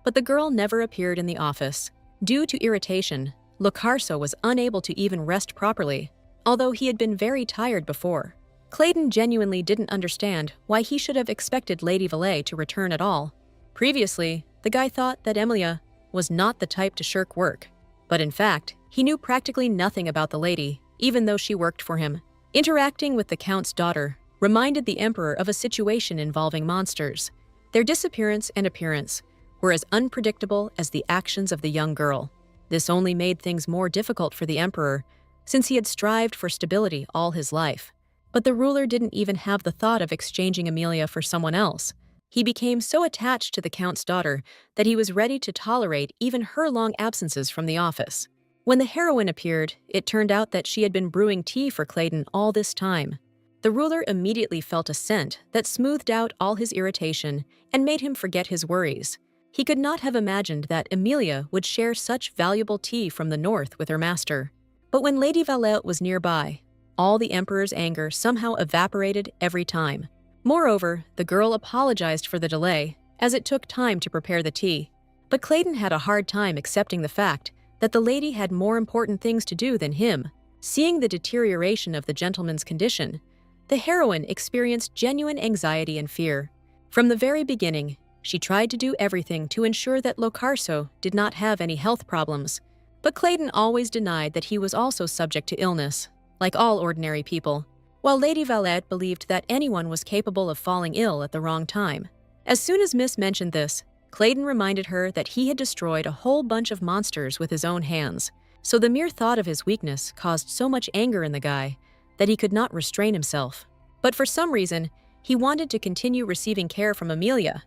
but the girl never appeared in the office. Due to irritation, Locarso was unable to even rest properly, although he had been very tired before. Claydon genuinely didn't understand why he should have expected Lady Valais to return at all. Previously, the guy thought that Emilia was not the type to shirk work, but in fact, he knew practically nothing about the lady, even though she worked for him. Interacting with the Count's daughter reminded the Emperor of a situation involving monsters. Their disappearance and appearance were as unpredictable as the actions of the young girl. This only made things more difficult for the Emperor, since he had strived for stability all his life. But the ruler didn't even have the thought of exchanging Emilia for someone else. He became so attached to the Count's daughter that he was ready to tolerate even her long absences from the office. When the heroine appeared, it turned out that she had been brewing tea for Claydon all this time. The ruler immediately felt a scent that smoothed out all his irritation and made him forget his worries. He could not have imagined that Emilia would share such valuable tea from the north with her master. But when Lady Valais was nearby, all the Emperor's anger somehow evaporated every time. Moreover, the girl apologized for the delay, as it took time to prepare the tea. But Claydon had a hard time accepting the fact that the lady had more important things to do than him. Seeing the deterioration of the gentleman's condition, the heroine experienced genuine anxiety and fear. From the very beginning, she tried to do everything to ensure that Locarso did not have any health problems. But Claydon always denied that he was also subject to illness, like all ordinary people, while Lady Valais believed that anyone was capable of falling ill at the wrong time. As soon as Miss mentioned this, Claydon reminded her that he had destroyed a whole bunch of monsters with his own hands, so the mere thought of his weakness caused so much anger in the guy that he could not restrain himself. But for some reason, He wanted to continue receiving care from Amelia,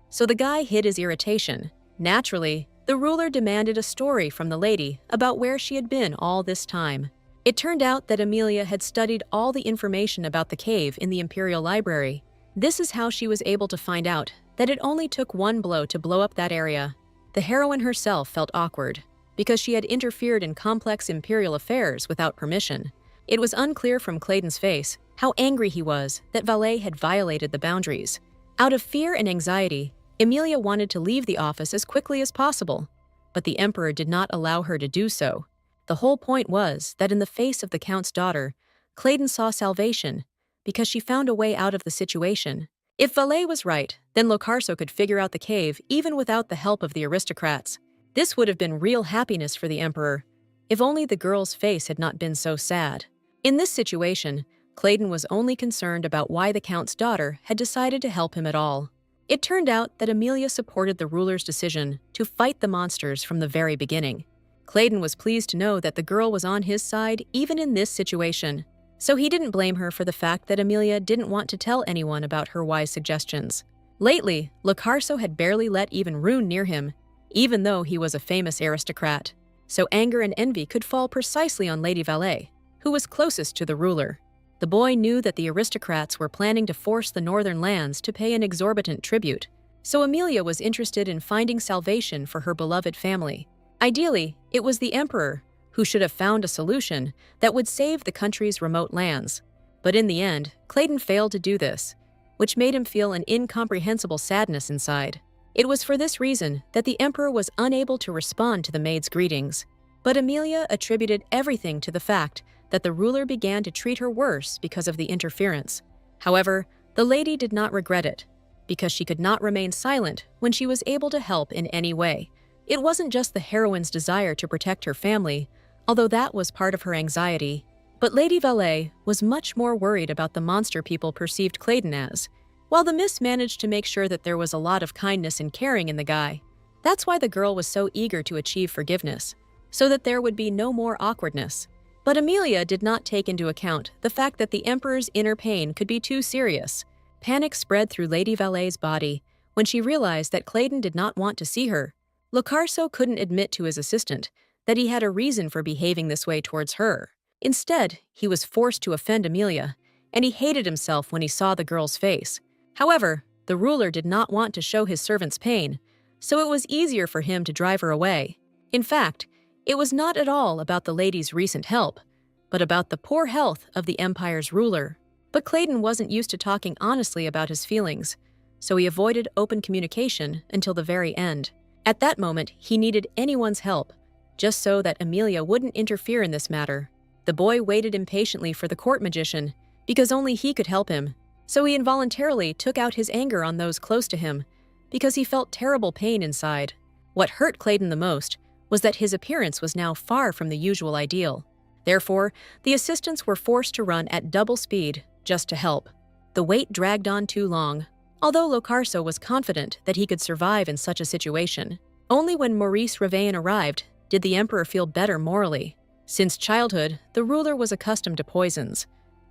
so the guy hid his irritation. Naturally, the ruler demanded a story from the lady about where she had been all this time. It turned out that Amelia had studied all the information about the cave in the Imperial Library. This is how she was able to find out that it only took one blow to blow up that area. The heroine herself felt awkward, because she had interfered in complex imperial affairs without permission. It was unclear from Claydon's face how angry he was that Valet had violated the boundaries. Out of fear and anxiety, Amelia wanted to leave the office as quickly as possible, but the Emperor did not allow her to do so. The whole point was that in the face of the Count's daughter, Claydon saw salvation, because she found a way out of the situation. If Valet was right, then Locarso could figure out the cave even without the help of the aristocrats. This would have been real happiness for the Emperor, if only the girl's face had not been so sad. In this situation, Claydon was only concerned about why the Count's daughter had decided to help him at all. It turned out that Amelia supported the ruler's decision to fight the monsters from the very beginning. Claydon was pleased to know that the girl was on his side even in this situation, so he didn't blame her for the fact that Amelia didn't want to tell anyone about her wise suggestions. Lately, Locarso had barely let even Rune near him, even though he was a famous aristocrat, so anger and envy could fall precisely on Lady Valet, who was closest to the ruler. The boy knew that the aristocrats were planning to force the northern lands to pay an exorbitant tribute, so Amelia was interested in finding salvation for her beloved family. Ideally, it was the Emperor who should have found a solution that would save the country's remote lands. But in the end, Claydon failed to do this, which made him feel an incomprehensible sadness inside. It was for this reason that the Emperor was unable to respond to the maid's greetings. But Amelia attributed everything to the fact that the ruler began to treat her worse because of the interference. However, the lady did not regret it, because she could not remain silent when she was able to help in any way. It wasn't just the heroine's desire to protect her family, although that was part of her anxiety, but Lady Valet was much more worried about the monster people perceived Claydon as. While the miss managed to make sure that there was a lot of kindness and caring in the guy, that's why the girl was so eager to achieve forgiveness, so that there would be no more awkwardness. But Amelia did not take into account the fact that the Emperor's inner pain could be too serious. Panic spread through Lady Valet's body when she realized that Claydon did not want to see her. Locarso couldn't admit to his assistant that he had a reason for behaving this way towards her. Instead, he was forced to offend Amelia, and he hated himself when he saw the girl's face. However, the ruler did not want to show his servant's pain, so it was easier for him to drive her away. In fact, it was not at all about the lady's recent help, but about the poor health of the empire's ruler. But Claydon wasn't used to talking honestly about his feelings, so he avoided open communication until the very end. At that moment, he needed anyone's help, just so that Amelia wouldn't interfere in this matter. The boy waited impatiently for the court magician, because only he could help him, so he involuntarily took out his anger on those close to him, because he felt terrible pain inside. What hurt Claydon the most was that his appearance was now far from the usual ideal. Therefore, the assistants were forced to run at double speed just to help. The wait dragged on too long, although Locarso was confident that he could survive in such a situation. Only when Maurice Ravane arrived did the Emperor feel better morally. Since childhood, the ruler was accustomed to poisons,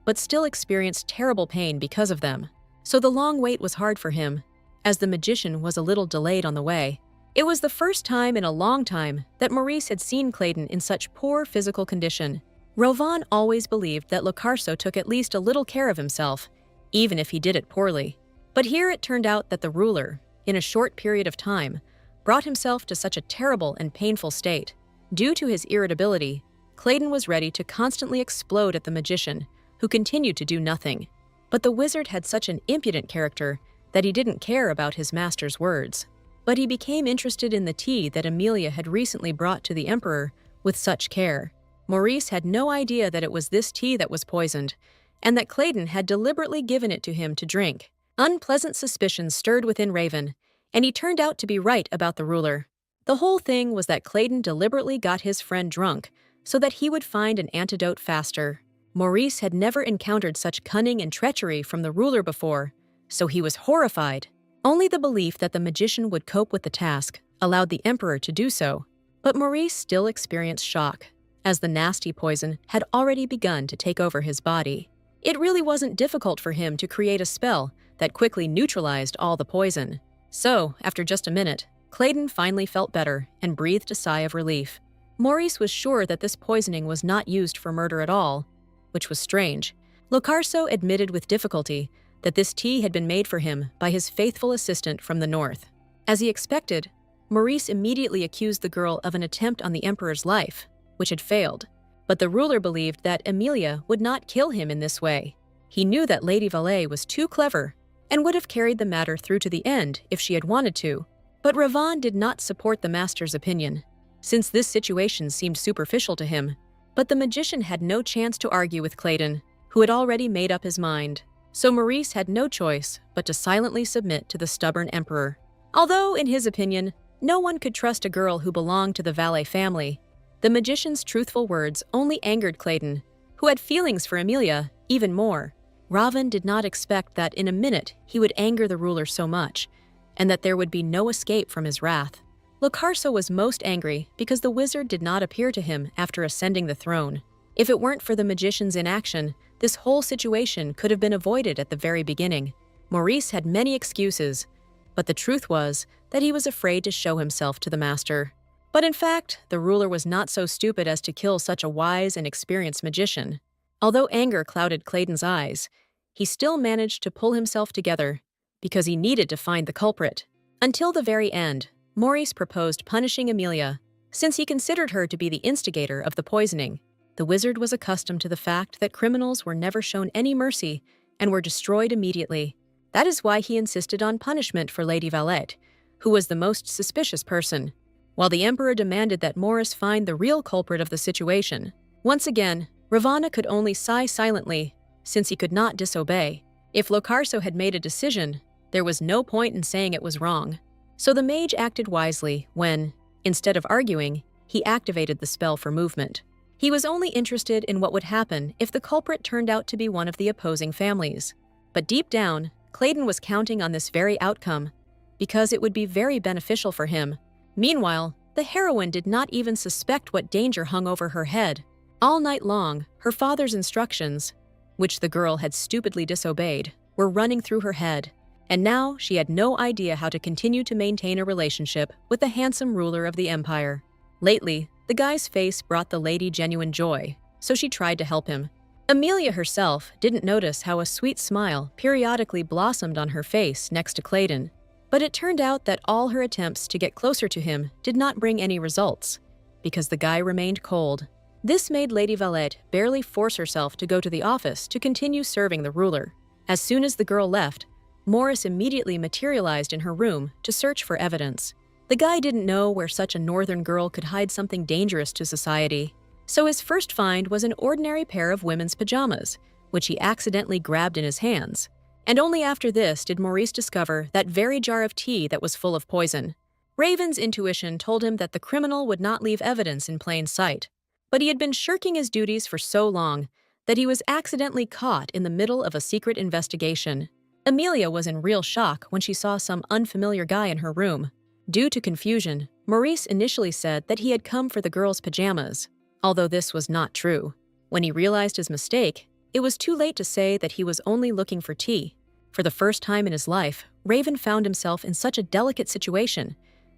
but still experienced terrible pain because of them. So the long wait was hard for him, as the magician was a little delayed on the way. It was the first time in a long time that Maurice had seen Claydon in such poor physical condition. Ravane always believed that Locarso took at least a little care of himself, even if he did it poorly. But here it turned out that the ruler, in a short period of time, brought himself to such a terrible and painful state. Due to his irritability, Claydon was ready to constantly explode at the magician, who continued to do nothing. But the wizard had such an impudent character that he didn't care about his master's words. But he became interested in the tea that Amelia had recently brought to the Emperor with such care. Maurice had no idea that it was this tea that was poisoned, and that Claydon had deliberately given it to him to drink. Unpleasant suspicions stirred within Raven, and he turned out to be right about the ruler. The whole thing was that Claydon deliberately got his friend drunk so that he would find an antidote faster. Maurice had never encountered such cunning and treachery from the ruler before, so he was horrified. Only the belief that the magician would cope with the task allowed the Emperor to do so, but Maurice still experienced shock, as the nasty poison had already begun to take over his body. It really wasn't difficult for him to create a spell that quickly neutralized all the poison. So, after just a minute, Clayton finally felt better and breathed a sigh of relief. Maurice was sure that this poisoning was not used for murder at all, which was strange. Locarso admitted with difficulty that this tea had been made for him by his faithful assistant from the north. As he expected, Maurice immediately accused the girl of an attempt on the emperor's life, which had failed. But the ruler believed that Emilia would not kill him in this way. He knew that Lady Valet was too clever and would have carried the matter through to the end if she had wanted to. But Ravan did not support the master's opinion, since this situation seemed superficial to him. But the magician had no chance to argue with Clayton, who had already made up his mind. So Maurice had no choice but to silently submit to the stubborn emperor. Although, in his opinion, no one could trust a girl who belonged to the Valet family, the magician's truthful words only angered Clayton, who had feelings for Emilia, even more. Ravan did not expect that in a minute he would anger the ruler so much, and that there would be no escape from his wrath. Locarso was most angry because the wizard did not appear to him after ascending the throne. If it weren't for the magician's inaction, this whole situation could have been avoided at the very beginning. Maurice had many excuses, but the truth was that he was afraid to show himself to the master. But in fact, the ruler was not so stupid as to kill such a wise and experienced magician. Although anger clouded Clayton's eyes, he still managed to pull himself together because he needed to find the culprit. Until the very end, Maurice proposed punishing Emilia, since he considered her to be the instigator of the poisoning. The wizard was accustomed to the fact that criminals were never shown any mercy and were destroyed immediately. That is why he insisted on punishment for Lady Valette, who was the most suspicious person, while the emperor demanded that Maurice find the real culprit of the situation. Once again, Ravana could only sigh silently, since he could not disobey. If Locarso had made a decision, there was no point in saying it was wrong. So the mage acted wisely when, instead of arguing, he activated the spell for movement. He was only interested in what would happen if the culprit turned out to be one of the opposing families. But deep down, Clayton was counting on this very outcome, because it would be very beneficial for him. Meanwhile, the heroine did not even suspect what danger hung over her head. All night long, her father's instructions, which the girl had stupidly disobeyed, were running through her head, and now she had no idea how to continue to maintain a relationship with the handsome ruler of the empire. Lately, the guy's face brought the lady genuine joy, so she tried to help him. Emilia herself didn't notice how a sweet smile periodically blossomed on her face next to Clayton, but it turned out that all her attempts to get closer to him did not bring any results, because the guy remained cold. This made Lady Valette barely force herself to go to the office to continue serving the ruler. As soon as the girl left, Maurice immediately materialized in her room to search for evidence. The guy didn't know where such a northern girl could hide something dangerous to society, so his first find was an ordinary pair of women's pajamas, which he accidentally grabbed in his hands. And only after this did Maurice discover that very jar of tea that was full of poison. Raven's intuition told him that the criminal would not leave evidence in plain sight, but he had been shirking his duties for so long that he was accidentally caught in the middle of a secret investigation. Emilia was in real shock when she saw some unfamiliar guy in her room. Due to confusion, Maurice initially said that he had come for the girl's pajamas, although this was not true. When he realized his mistake, it was too late to say that he was only looking for tea. For the first time in his life, Raven found himself in such a delicate situation,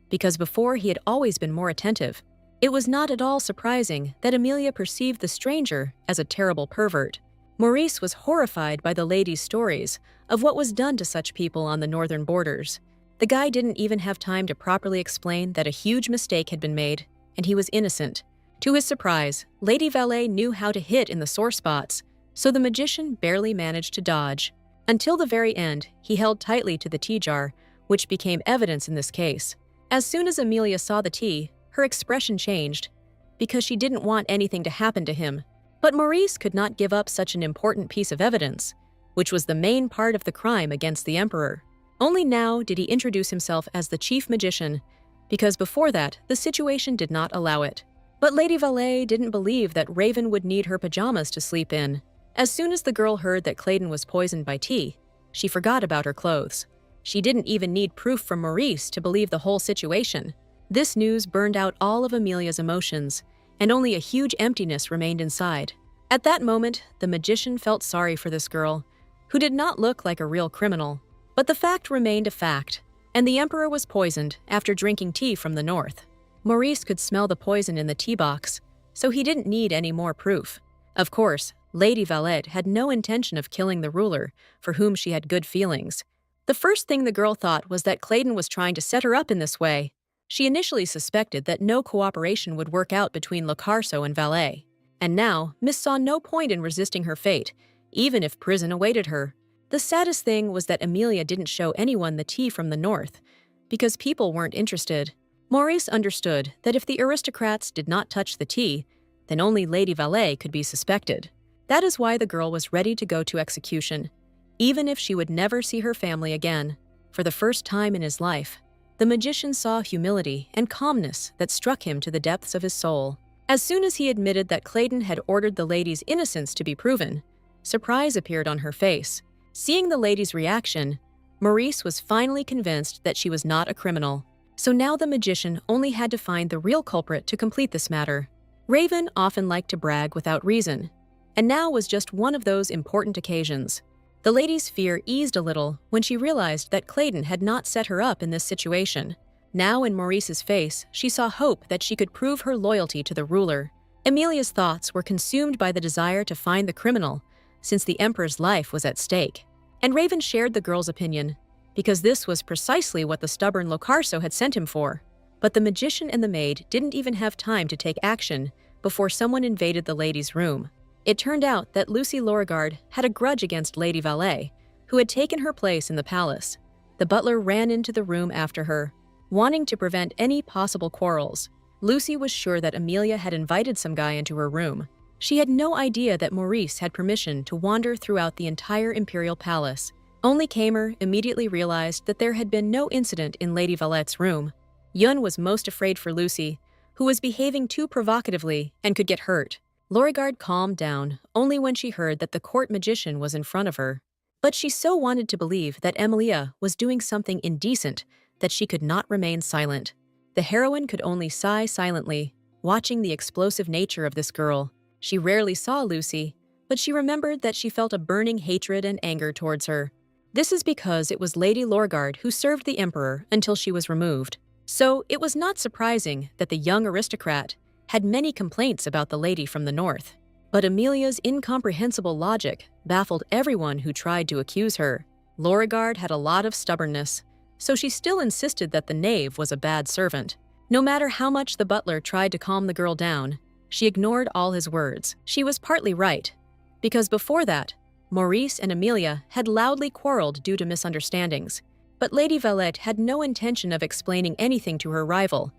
because before he had always been more attentive. It was not at all surprising that Emilia perceived the stranger as a terrible pervert. Maurice was horrified by the lady's stories of what was done to such people on the northern borders. The guy didn't even have time to properly explain that a huge mistake had been made, and he was innocent. To his surprise, Lady Valet knew how to hit in the sore spots, so the magician barely managed to dodge. Until the very end, he held tightly to the tea jar, which became evidence in this case. As soon as Emilia saw the tea, her expression changed, because she didn't want anything to happen to him. But Maurice could not give up such an important piece of evidence, which was the main part of the crime against the emperor. Only now did he introduce himself as the chief magician, because before that, the situation did not allow it. But Lady Valet didn't believe that Raven would need her pajamas to sleep in. As soon as the girl heard that Clayton was poisoned by tea, she forgot about her clothes. She didn't even need proof from Maurice to believe the whole situation. This news burned out all of Emilia's emotions, and only a huge emptiness remained inside. At that moment, the magician felt sorry for this girl, who did not look like a real criminal. But the fact remained a fact, and the emperor was poisoned after drinking tea from the north. Maurice could smell the poison in the tea box, so he didn't need any more proof. Of course, Lady Valette had no intention of killing the ruler, for whom she had good feelings. The first thing the girl thought was that Clayton was trying to set her up in this way. She initially suspected that no cooperation would work out between Locarso and Valet. And now, Miss saw no point in resisting her fate, even if prison awaited her. The saddest thing was that Amelia didn't show anyone the tea from the north, because people weren't interested. Maurice understood that if the aristocrats did not touch the tea, then only Lady Valet could be suspected. That is why the girl was ready to go to execution, even if she would never see her family again. For the first time in his life, the magician saw humility and calmness that struck him to the depths of his soul. As soon as he admitted that Clayton had ordered the lady's innocence to be proven, surprise appeared on her face. Seeing the lady's reaction, Maurice was finally convinced that she was not a criminal. So now the magician only had to find the real culprit to complete this matter. Raven often liked to brag without reason, and now was just one of those important occasions. The lady's fear eased a little when she realized that Clayton had not set her up in this situation. Now in Maurice's face, she saw hope that she could prove her loyalty to the ruler. Amelia's thoughts were consumed by the desire to find the criminal, since the emperor's life was at stake. And Raven shared the girl's opinion, because this was precisely what the stubborn Locarso had sent him for. But the magician and the maid didn't even have time to take action before someone invaded the lady's room. It turned out that Lucy Beauregard had a grudge against Lady Valet, who had taken her place in the palace. The butler ran into the room after her, wanting to prevent any possible quarrels. Lucy was sure that Amelia had invited some guy into her room. She had no idea that Maurice had permission to wander throughout the entire imperial palace. Only Kamer immediately realized that there had been no incident in Lady Valette's room. Yun was most afraid for Lucy, who was behaving too provocatively and could get hurt. Beauregard calmed down only when she heard that the court magician was in front of her. But she so wanted to believe that Emilia was doing something indecent that she could not remain silent. The heroine could only sigh silently, watching the explosive nature of this girl. She rarely saw Lucy, but she remembered that she felt a burning hatred and anger towards her. This is because it was Lady Beauregard who served the emperor until she was removed. So it was not surprising that the young aristocrat had many complaints about the lady from the north. But Amelia's incomprehensible logic baffled everyone who tried to accuse her. Beauregard had a lot of stubbornness, so she still insisted that the knave was a bad servant. No matter how much the butler tried to calm the girl down, she ignored all his words. She was partly right, because before that, Maurice and Amelia had loudly quarreled due to misunderstandings. But Lady Valette had no intention of explaining anything to her rival,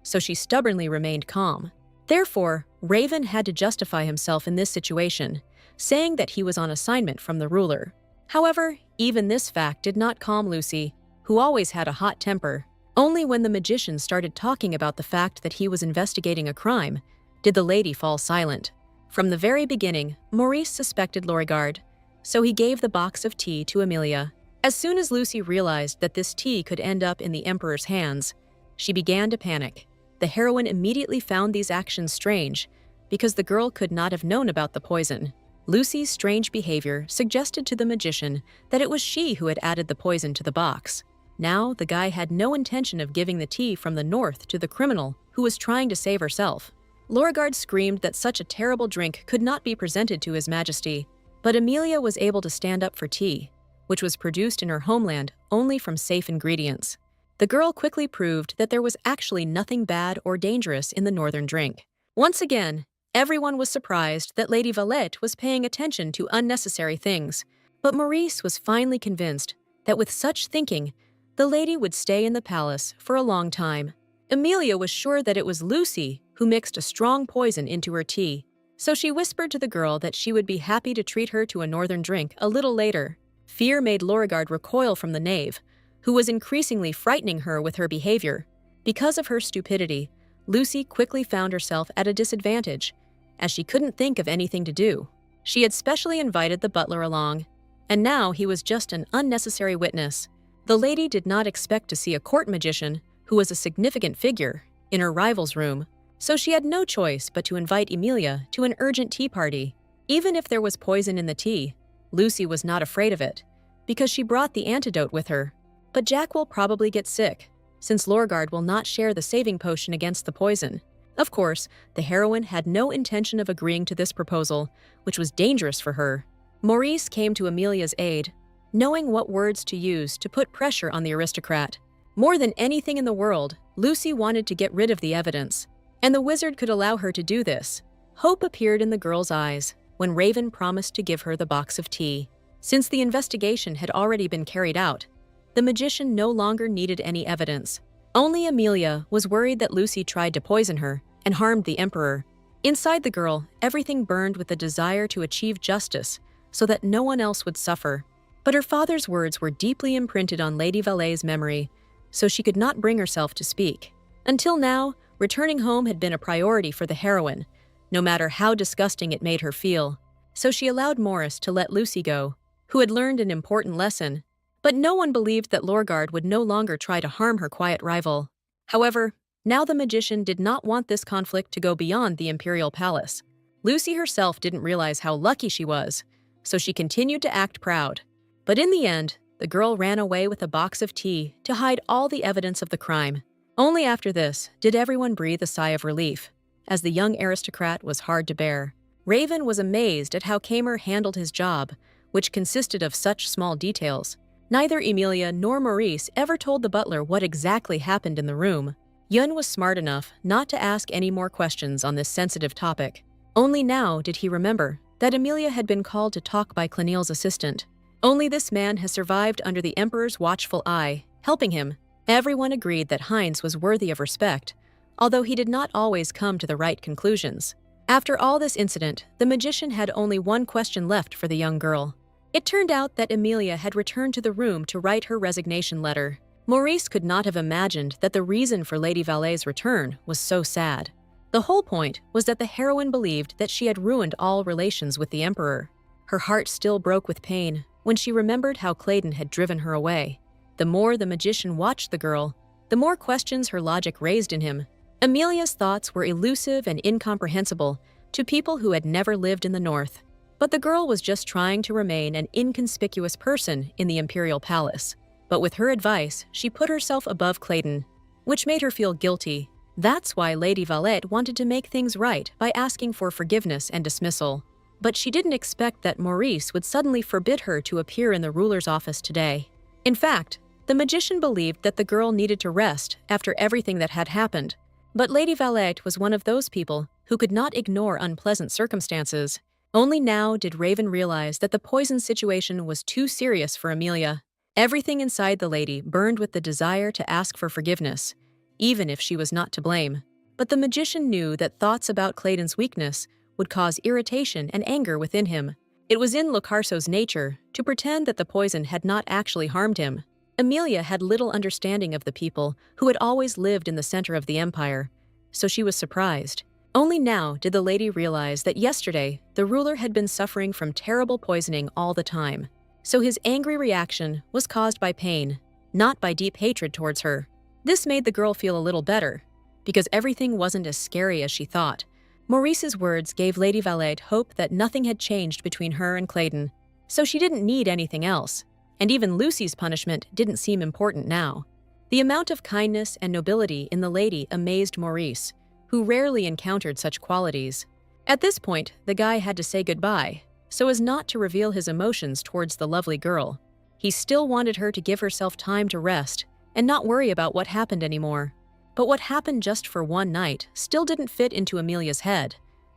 so she stubbornly remained calm. Therefore, Raven had to justify himself in this situation, saying that he was on assignment from the ruler. However, even this fact did not calm Lucy, who always had a hot temper. Only when the magician started talking about the fact that he was investigating a crime did the lady fall silent. From the very beginning, Maurice suspected Beauregard, so he gave the box of tea to Amelia. As soon as Lucy realized that this tea could end up in the emperor's hands, she began to panic. The heroine immediately found these actions strange, because the girl could not have known about the poison. Lucy's strange behavior suggested to the magician that it was she who had added the poison to the box. Now, the guy had no intention of giving the tea from the north to the criminal who was trying to save herself. Beauregard screamed that such a terrible drink could not be presented to His Majesty, but Amelia was able to stand up for tea, which was produced in her homeland only from safe ingredients. The girl quickly proved that there was actually nothing bad or dangerous in the northern drink. Once again, everyone was surprised that Lady Valette was paying attention to unnecessary things, but Maurice was finally convinced that with such thinking, the lady would stay in the palace for a long time. Amelia was sure that it was Lucy who mixed a strong poison into her tea, so she whispered to the girl that she would be happy to treat her to a northern drink a little later. Fear made Beauregard recoil from the knave, who was increasingly frightening her with her behavior. Because of her stupidity, Lucy quickly found herself at a disadvantage, as she couldn't think of anything to do. She had specially invited the butler along, and now he was just an unnecessary witness. The lady did not expect to see a court magician, who was a significant figure, in her rival's room, so she had no choice but to invite Amelia to an urgent tea party. Even if there was poison in the tea, Lucy was not afraid of it, because she brought the antidote with her. But Jack will probably get sick, since Lorgard will not share the saving potion against the poison. Of course, the heroine had no intention of agreeing to this proposal, which was dangerous for her. Maurice came to Amelia's aid, knowing what words to use to put pressure on the aristocrat. More than anything in the world, Lucy wanted to get rid of the evidence, and the wizard could allow her to do this. Hope appeared in the girl's eyes when Raven promised to give her the box of tea. Since the investigation had already been carried out, the magician no longer needed any evidence. Only Amelia was worried that Lucy tried to poison her and harmed the emperor. Inside the girl, everything burned with the desire to achieve justice so that no one else would suffer. But her father's words were deeply imprinted on Lady Valet's memory, so she could not bring herself to speak. Until now, returning home had been a priority for the heroine, no matter how disgusting it made her feel. So she allowed Morris to let Lucy go, who had learned an important lesson. But no one believed that Lorgard would no longer try to harm her quiet rival. However, now the magician did not want this conflict to go beyond the imperial palace. Lucy herself didn't realize how lucky she was, so she continued to act proud. But in the end, the girl ran away with a box of tea to hide all the evidence of the crime. Only after this did everyone breathe a sigh of relief, as the young aristocrat was hard to bear. Raven was amazed at how Kamer handled his job, which consisted of such small details. Neither Emilia nor Maurice ever told the butler what exactly happened in the room. Yun was smart enough not to ask any more questions on this sensitive topic. Only now did he remember that Emilia had been called to talk by Clenil's assistant. Only this man has survived under the Emperor's watchful eye, helping him. Everyone agreed that Heinz was worthy of respect, although he did not always come to the right conclusions. After all this incident, the magician had only one question left for the young girl. It turned out that Emilia had returned to the room to write her resignation letter. Maurice could not have imagined that the reason for Lady Valet's return was so sad. The whole point was that the heroine believed that she had ruined all relations with the Emperor. Her heart still broke with pain when she remembered how Claydon had driven her away. The more the magician watched the girl, the more questions her logic raised in him. Amelia's thoughts were elusive and incomprehensible to people who had never lived in the north. But the girl was just trying to remain an inconspicuous person in the imperial palace. But with her advice, she put herself above Claydon, which made her feel guilty. That's why Lady Valet wanted to make things right by asking for forgiveness and dismissal. But she didn't expect that Maurice would suddenly forbid her to appear in the ruler's office today. In fact, the magician believed that the girl needed to rest after everything that had happened. But Lady Valet was one of those people who could not ignore unpleasant circumstances. Only now did Raven realize that the poison situation was too serious for Amelia. Everything inside the lady burned with the desire to ask for forgiveness, even if she was not to blame. But the magician knew that thoughts about Claydon's weakness would cause irritation and anger within him. It was in Locarso's nature to pretend that the poison had not actually harmed him. Amelia had little understanding of the people who had always lived in the center of the empire, so she was surprised. Only now did the lady realize that yesterday the ruler had been suffering from terrible poisoning all the time. So his angry reaction was caused by pain, not by deep hatred towards her. This made the girl feel a little better, because everything wasn't as scary as she thought. Maurice's words gave Lady Valet hope that nothing had changed between her and Claydon, so she didn't need anything else. And even Lucy's punishment didn't seem important now. The amount of kindness and nobility in the lady amazed Maurice, who rarely encountered such qualities. At this point, the guy had to say goodbye, so as not to reveal his emotions towards the lovely girl. He still wanted her to give herself time to rest and not worry about what happened anymore. But what happened just for one night still didn't fit into Amelia's head,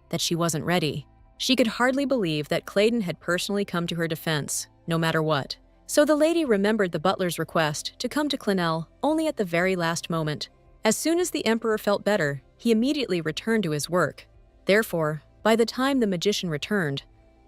that she wasn't ready. She could hardly believe that Claydon had personally come to her defense, no matter what. So the lady remembered the butler's request to come to Clenel only at the very last moment. As soon as the emperor felt better, he immediately returned to his work. Therefore, by the time the magician returned,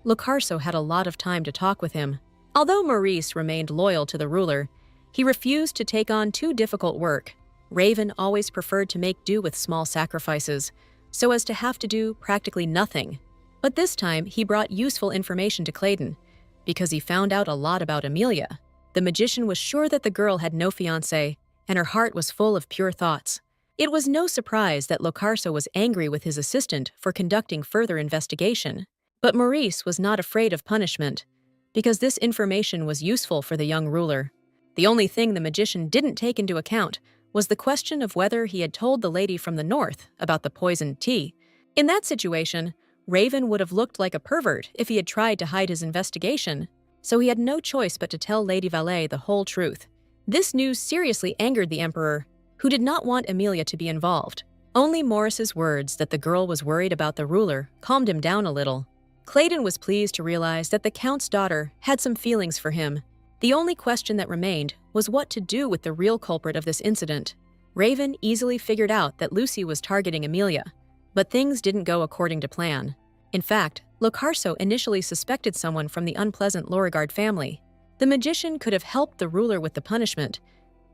Locarso had a lot of time to talk with him. Although Maurice remained loyal to the ruler, he refused to take on too difficult work. Raven always preferred to make do with small sacrifices, so as to have to do practically nothing. But this time, he brought useful information to Claydon, because he found out a lot about Amelia. The magician was sure that the girl had no fiancé, and her heart was full of pure thoughts. It was no surprise that Locarso was angry with his assistant for conducting further investigation. But Maurice was not afraid of punishment, because this information was useful for the young ruler. The only thing the magician didn't take into account was the question of whether he had told the lady from the north about the poisoned tea. In that situation, Raven would have looked like a pervert if he had tried to hide his investigation, so he had no choice but to tell Lady Valet the whole truth. This news seriously angered the emperor, who did not want Emilia to be involved. Only Morris's words that the girl was worried about the ruler calmed him down a little. Claydon was pleased to realize that the count's daughter had some feelings for him. The only question that remained was what to do with the real culprit of this incident. Raven easily figured out that Lucy was targeting Emilia, but things didn't go according to plan. In fact, Locarso initially suspected someone from the unpleasant Lorigard family. The magician could have helped the ruler with the punishment,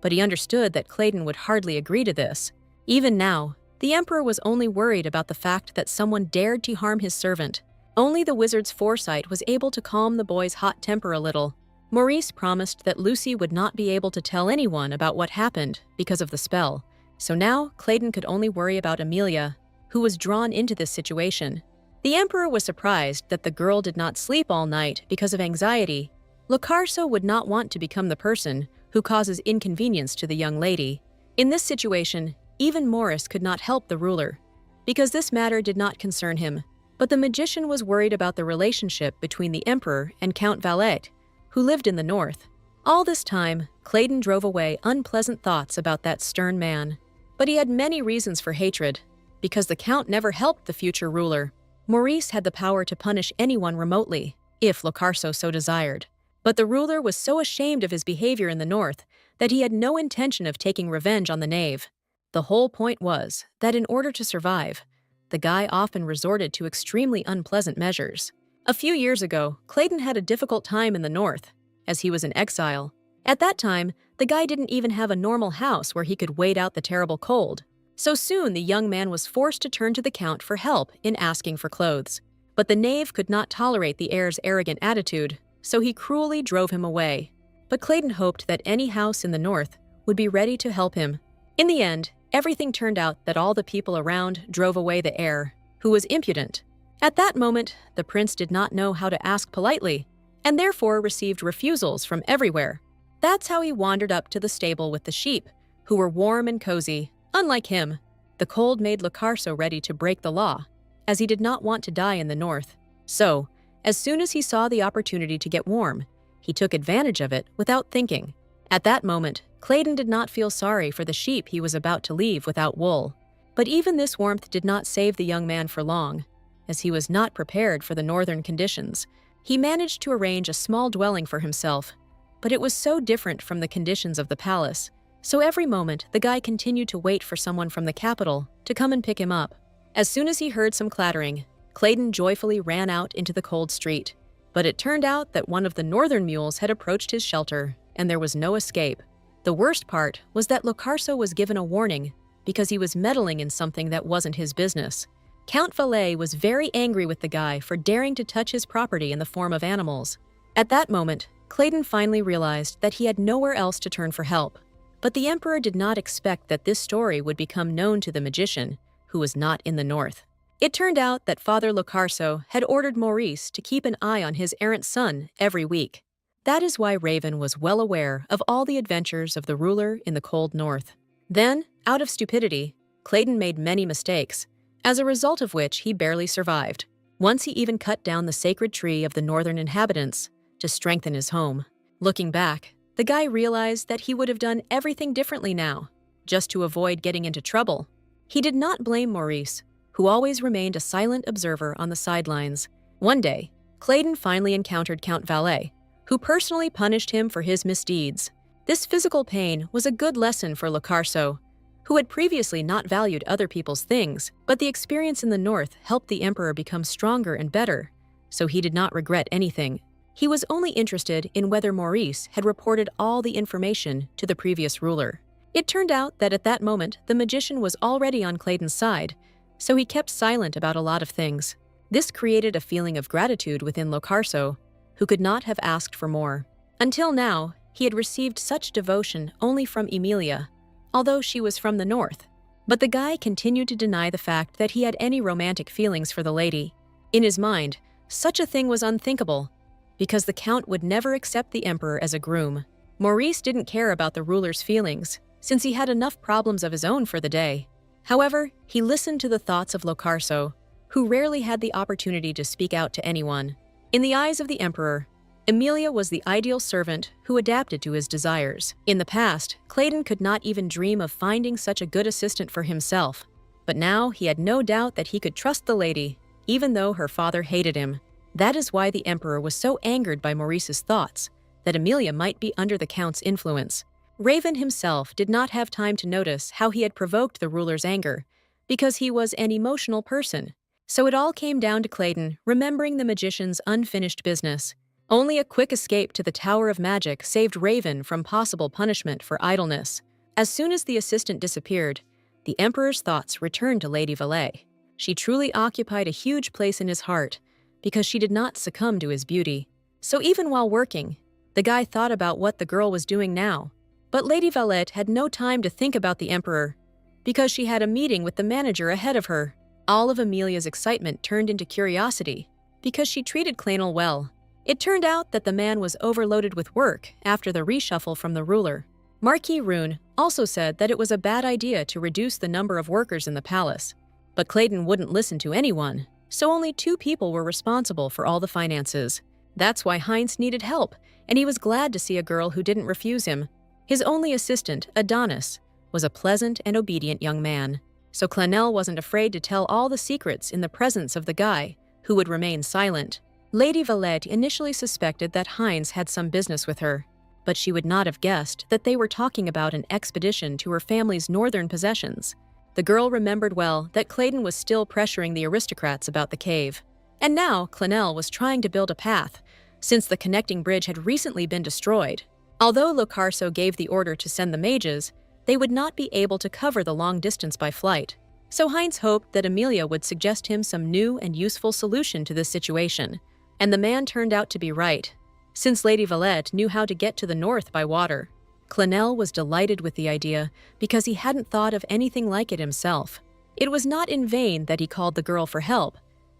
but he understood that Claydon would hardly agree to this. Even now, the emperor was only worried about the fact that someone dared to harm his servant. Only the wizard's foresight was able to calm the boy's hot temper a little. Maurice promised that Lucy would not be able to tell anyone about what happened because of the spell. So now, Claydon could only worry about Emilia, who was drawn into this situation. The emperor was surprised that the girl did not sleep all night because of anxiety. Locarso would not want to become the person who causes inconvenience to the young lady. In this situation, even Morris could not help the ruler, because this matter did not concern him. But the magician was worried about the relationship between the emperor and Count Valet, who lived in the north. All this time, Claydon drove away unpleasant thoughts about that stern man. But he had many reasons for hatred, because the count never helped the future ruler. Maurice had the power to punish anyone remotely, if Locarso so desired. But the ruler was so ashamed of his behavior in the north that he had no intention of taking revenge on the knave. The whole point was that in order to survive, the guy often resorted to extremely unpleasant measures. A few years ago, Claydon had a difficult time in the north, as he was in exile. At that time, the guy didn't even have a normal house where he could wait out the terrible cold. So soon the young man was forced to turn to the count for help in asking for clothes. But the knave could not tolerate the heir's arrogant attitude, so he cruelly drove him away. But Claydon hoped that any house in the north would be ready to help him. In the end, everything turned out that all the people around drove away the heir, who was impudent. At that moment, the prince did not know how to ask politely, and therefore received refusals from everywhere. That's how he wandered up to the stable with the sheep, who were warm and cozy. Unlike him, the cold made Locarso ready to break the law, as he did not want to die in the north. So, as soon as he saw the opportunity to get warm, he took advantage of it without thinking. At that moment, Claydon did not feel sorry for the sheep he was about to leave without wool. But even this warmth did not save the young man for long, as he was not prepared for the northern conditions. He managed to arrange a small dwelling for himself, but it was so different from the conditions of the palace. So every moment, the guy continued to wait for someone from the capital to come and pick him up. As soon as he heard some clattering, Claydon joyfully ran out into the cold street. But it turned out that one of the northern mules had approached his shelter, and there was no escape. The worst part was that Locarso was given a warning because he was meddling in something that wasn't his business. Count Valet was very angry with the guy for daring to touch his property in the form of animals. At that moment, Claydon finally realized that he had nowhere else to turn for help. But the emperor did not expect that this story would become known to the magician, who was not in the north. It turned out that Father Locarso had ordered Maurice to keep an eye on his errant son every week. That is why Raven was well aware of all the adventures of the ruler in the cold north. Then, out of stupidity, Claydon made many mistakes, as a result of which he barely survived. Once he even cut down the sacred tree of the northern inhabitants to strengthen his home. Looking back, the guy realized that he would have done everything differently now, just to avoid getting into trouble. He did not blame Maurice, who always remained a silent observer on the sidelines. One day, Claydon finally encountered Count Valet, who personally punished him for his misdeeds. This physical pain was a good lesson for Locarso, who had previously not valued other people's things, but the experience in the north helped the emperor become stronger and better, so he did not regret anything. He was only interested in whether Maurice had reported all the information to the previous ruler. It turned out that at that moment, the magician was already on Claydon's side, so he kept silent about a lot of things. This created a feeling of gratitude within Locarso, who could not have asked for more. Until now, he had received such devotion only from Emilia, although she was from the north. But the guy continued to deny the fact that he had any romantic feelings for the lady. In his mind, Such a thing was unthinkable, because the count would never accept the emperor as a groom. Maurice didn't care about the ruler's feelings, since he had enough problems of his own for the day. However, he listened to the thoughts of Locarso, who rarely had the opportunity to speak out to anyone. In the eyes of the emperor, Emilia was the ideal servant who adapted to his desires. In the past, Clayton could not even dream of finding such a good assistant for himself, but now he had no doubt that he could trust the lady, even though her father hated him. That is why the emperor was so angered by Maurice's thoughts, that Emilia might be under the count's influence. Raven himself did not have time to notice how he had provoked the ruler's anger, because he was an emotional person. So it all came down to Clayton remembering the magician's unfinished business. Only a quick escape to the Tower of Magic saved Raven from possible punishment for idleness. As soon as the assistant disappeared, the emperor's thoughts returned to Lady Valet. She truly occupied a huge place in his heart, because she did not succumb to his beauty. So even while working, the guy thought about what the girl was doing now. But Lady Valet had no time to think about the emperor, because she had a meeting with the manager ahead of her. All of Emilia's excitement turned into curiosity, because she treated Clanel well. It turned out that the man was overloaded with work after the reshuffle from the ruler. Marquis Rune also said that it was a bad idea to reduce the number of workers in the palace. But Clayton wouldn't listen to anyone, so only 2 people were responsible for all the finances. That's why Heinz needed help, and he was glad to see a girl who didn't refuse him. His only assistant, Adonis, was a pleasant and obedient young man, so Clanel wasn't afraid to tell all the secrets in the presence of the guy, who would remain silent. Lady Valette initially suspected that Heinz had some business with her, but she would not have guessed that they were talking about an expedition to her family's northern possessions. The girl remembered well that Clayton was still pressuring the aristocrats about the cave. And now Clanel was trying to build a path, since the connecting bridge had recently been destroyed. Although Locarso gave the order to send the mages, they would not be able to cover the long distance by flight. So Heinz hoped that Emilia would suggest him some new and useful solution to this situation. And the man turned out to be right, since Lady Valette knew how to get to the north by water. Clanel was delighted with the idea because he hadn't thought of anything like it himself. It was not in vain that he called the girl for help,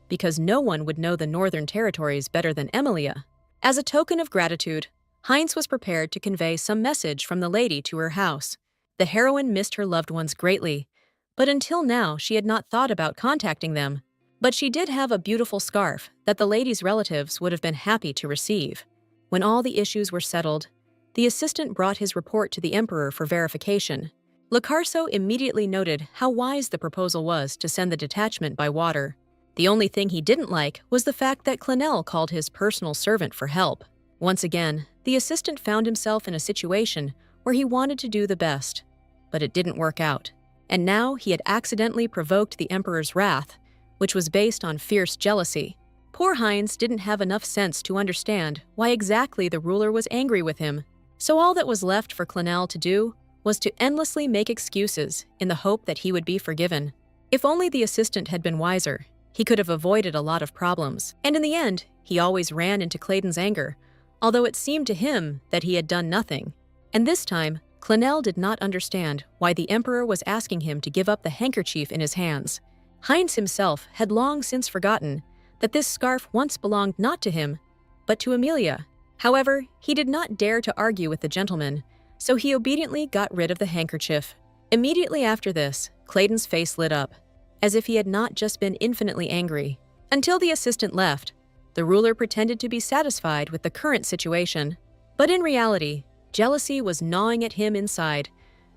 because no one would know the northern territories better than Emilia. As a token of gratitude, Heinz was prepared to convey some message from the lady to her house. The heroine missed her loved ones greatly, but until now she had not thought about contacting them. But she did have a beautiful scarf that the lady's relatives would have been happy to receive. When all the issues were settled, the assistant brought his report to the emperor for verification. Locarso immediately noted how wise the proposal was to send the detachment by water. The only thing he didn't like was the fact that Clanel called his personal servant for help. Once again, the assistant found himself in a situation where he wanted to do the best, but it didn't work out. And now he had accidentally provoked the emperor's wrath, which was based on fierce jealousy. Poor Heinz didn't have enough sense to understand why exactly the ruler was angry with him. So all that was left for Clanel to do was to endlessly make excuses in the hope that he would be forgiven. If only the assistant had been wiser, he could have avoided a lot of problems. And in the end, he always ran into Clayton's anger, although it seemed to him that he had done nothing. And this time, Clanel did not understand why the emperor was asking him to give up the handkerchief in his hands. Heinz himself had long since forgotten that this scarf once belonged not to him, but to Emilia. However, he did not dare to argue with the gentleman, so he obediently got rid of the handkerchief. Immediately after this, Clayton's face lit up, as if he had not just been infinitely angry. Until the assistant left, the ruler pretended to be satisfied with the current situation. But in reality, jealousy was gnawing at him inside,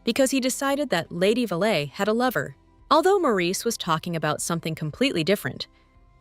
because he decided that Lady Valet had a lover. Although Maurice was talking about something completely different,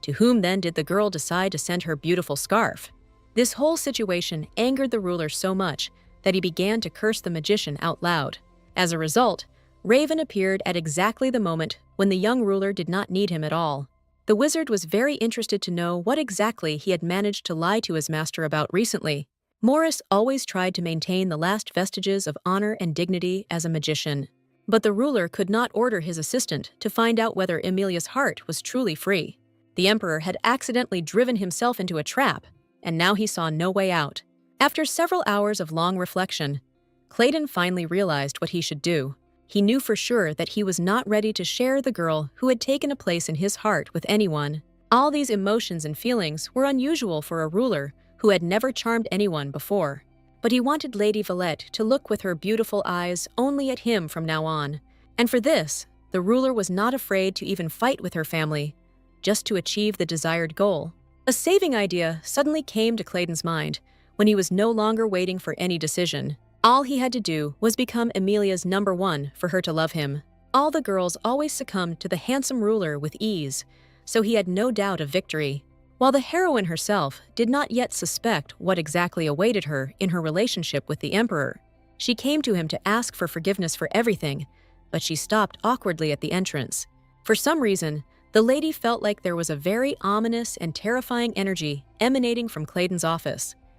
to whom then did the girl decide to send her beautiful scarf? This whole situation angered the ruler so much that he began to curse the magician out loud. As a result, Raven appeared at exactly the moment when the young ruler did not need him at all. The wizard was very interested to know what exactly he had managed to lie to his master about recently. Morris always tried to maintain the last vestiges of honor and dignity as a magician. But the ruler could not order his assistant to find out whether Emilia's heart was truly free. The emperor had accidentally driven himself into a trap, and now he saw no way out. After several hours of long reflection, Clayton finally realized what he should do. He knew for sure that he was not ready to share the girl who had taken a place in his heart with anyone. All these emotions and feelings were unusual for a ruler who had never charmed anyone before. But he wanted Lady Valette to look with her beautiful eyes only at him from now on. And for this, the ruler was not afraid to even fight with her family, just to achieve the desired goal. A saving idea suddenly came to Clayton's mind when he was no longer waiting for any decision. All he had to do was become Emilia's number one for her to love him. All the girls always succumbed to the handsome ruler with ease, so he had no doubt of victory. While the heroine herself did not yet suspect what exactly awaited her in her relationship with the emperor, she came to him to ask for forgiveness for everything, but she stopped awkwardly at the entrance. For some reason, the lady felt like there was a very ominous and terrifying energy emanating from Clayton's office.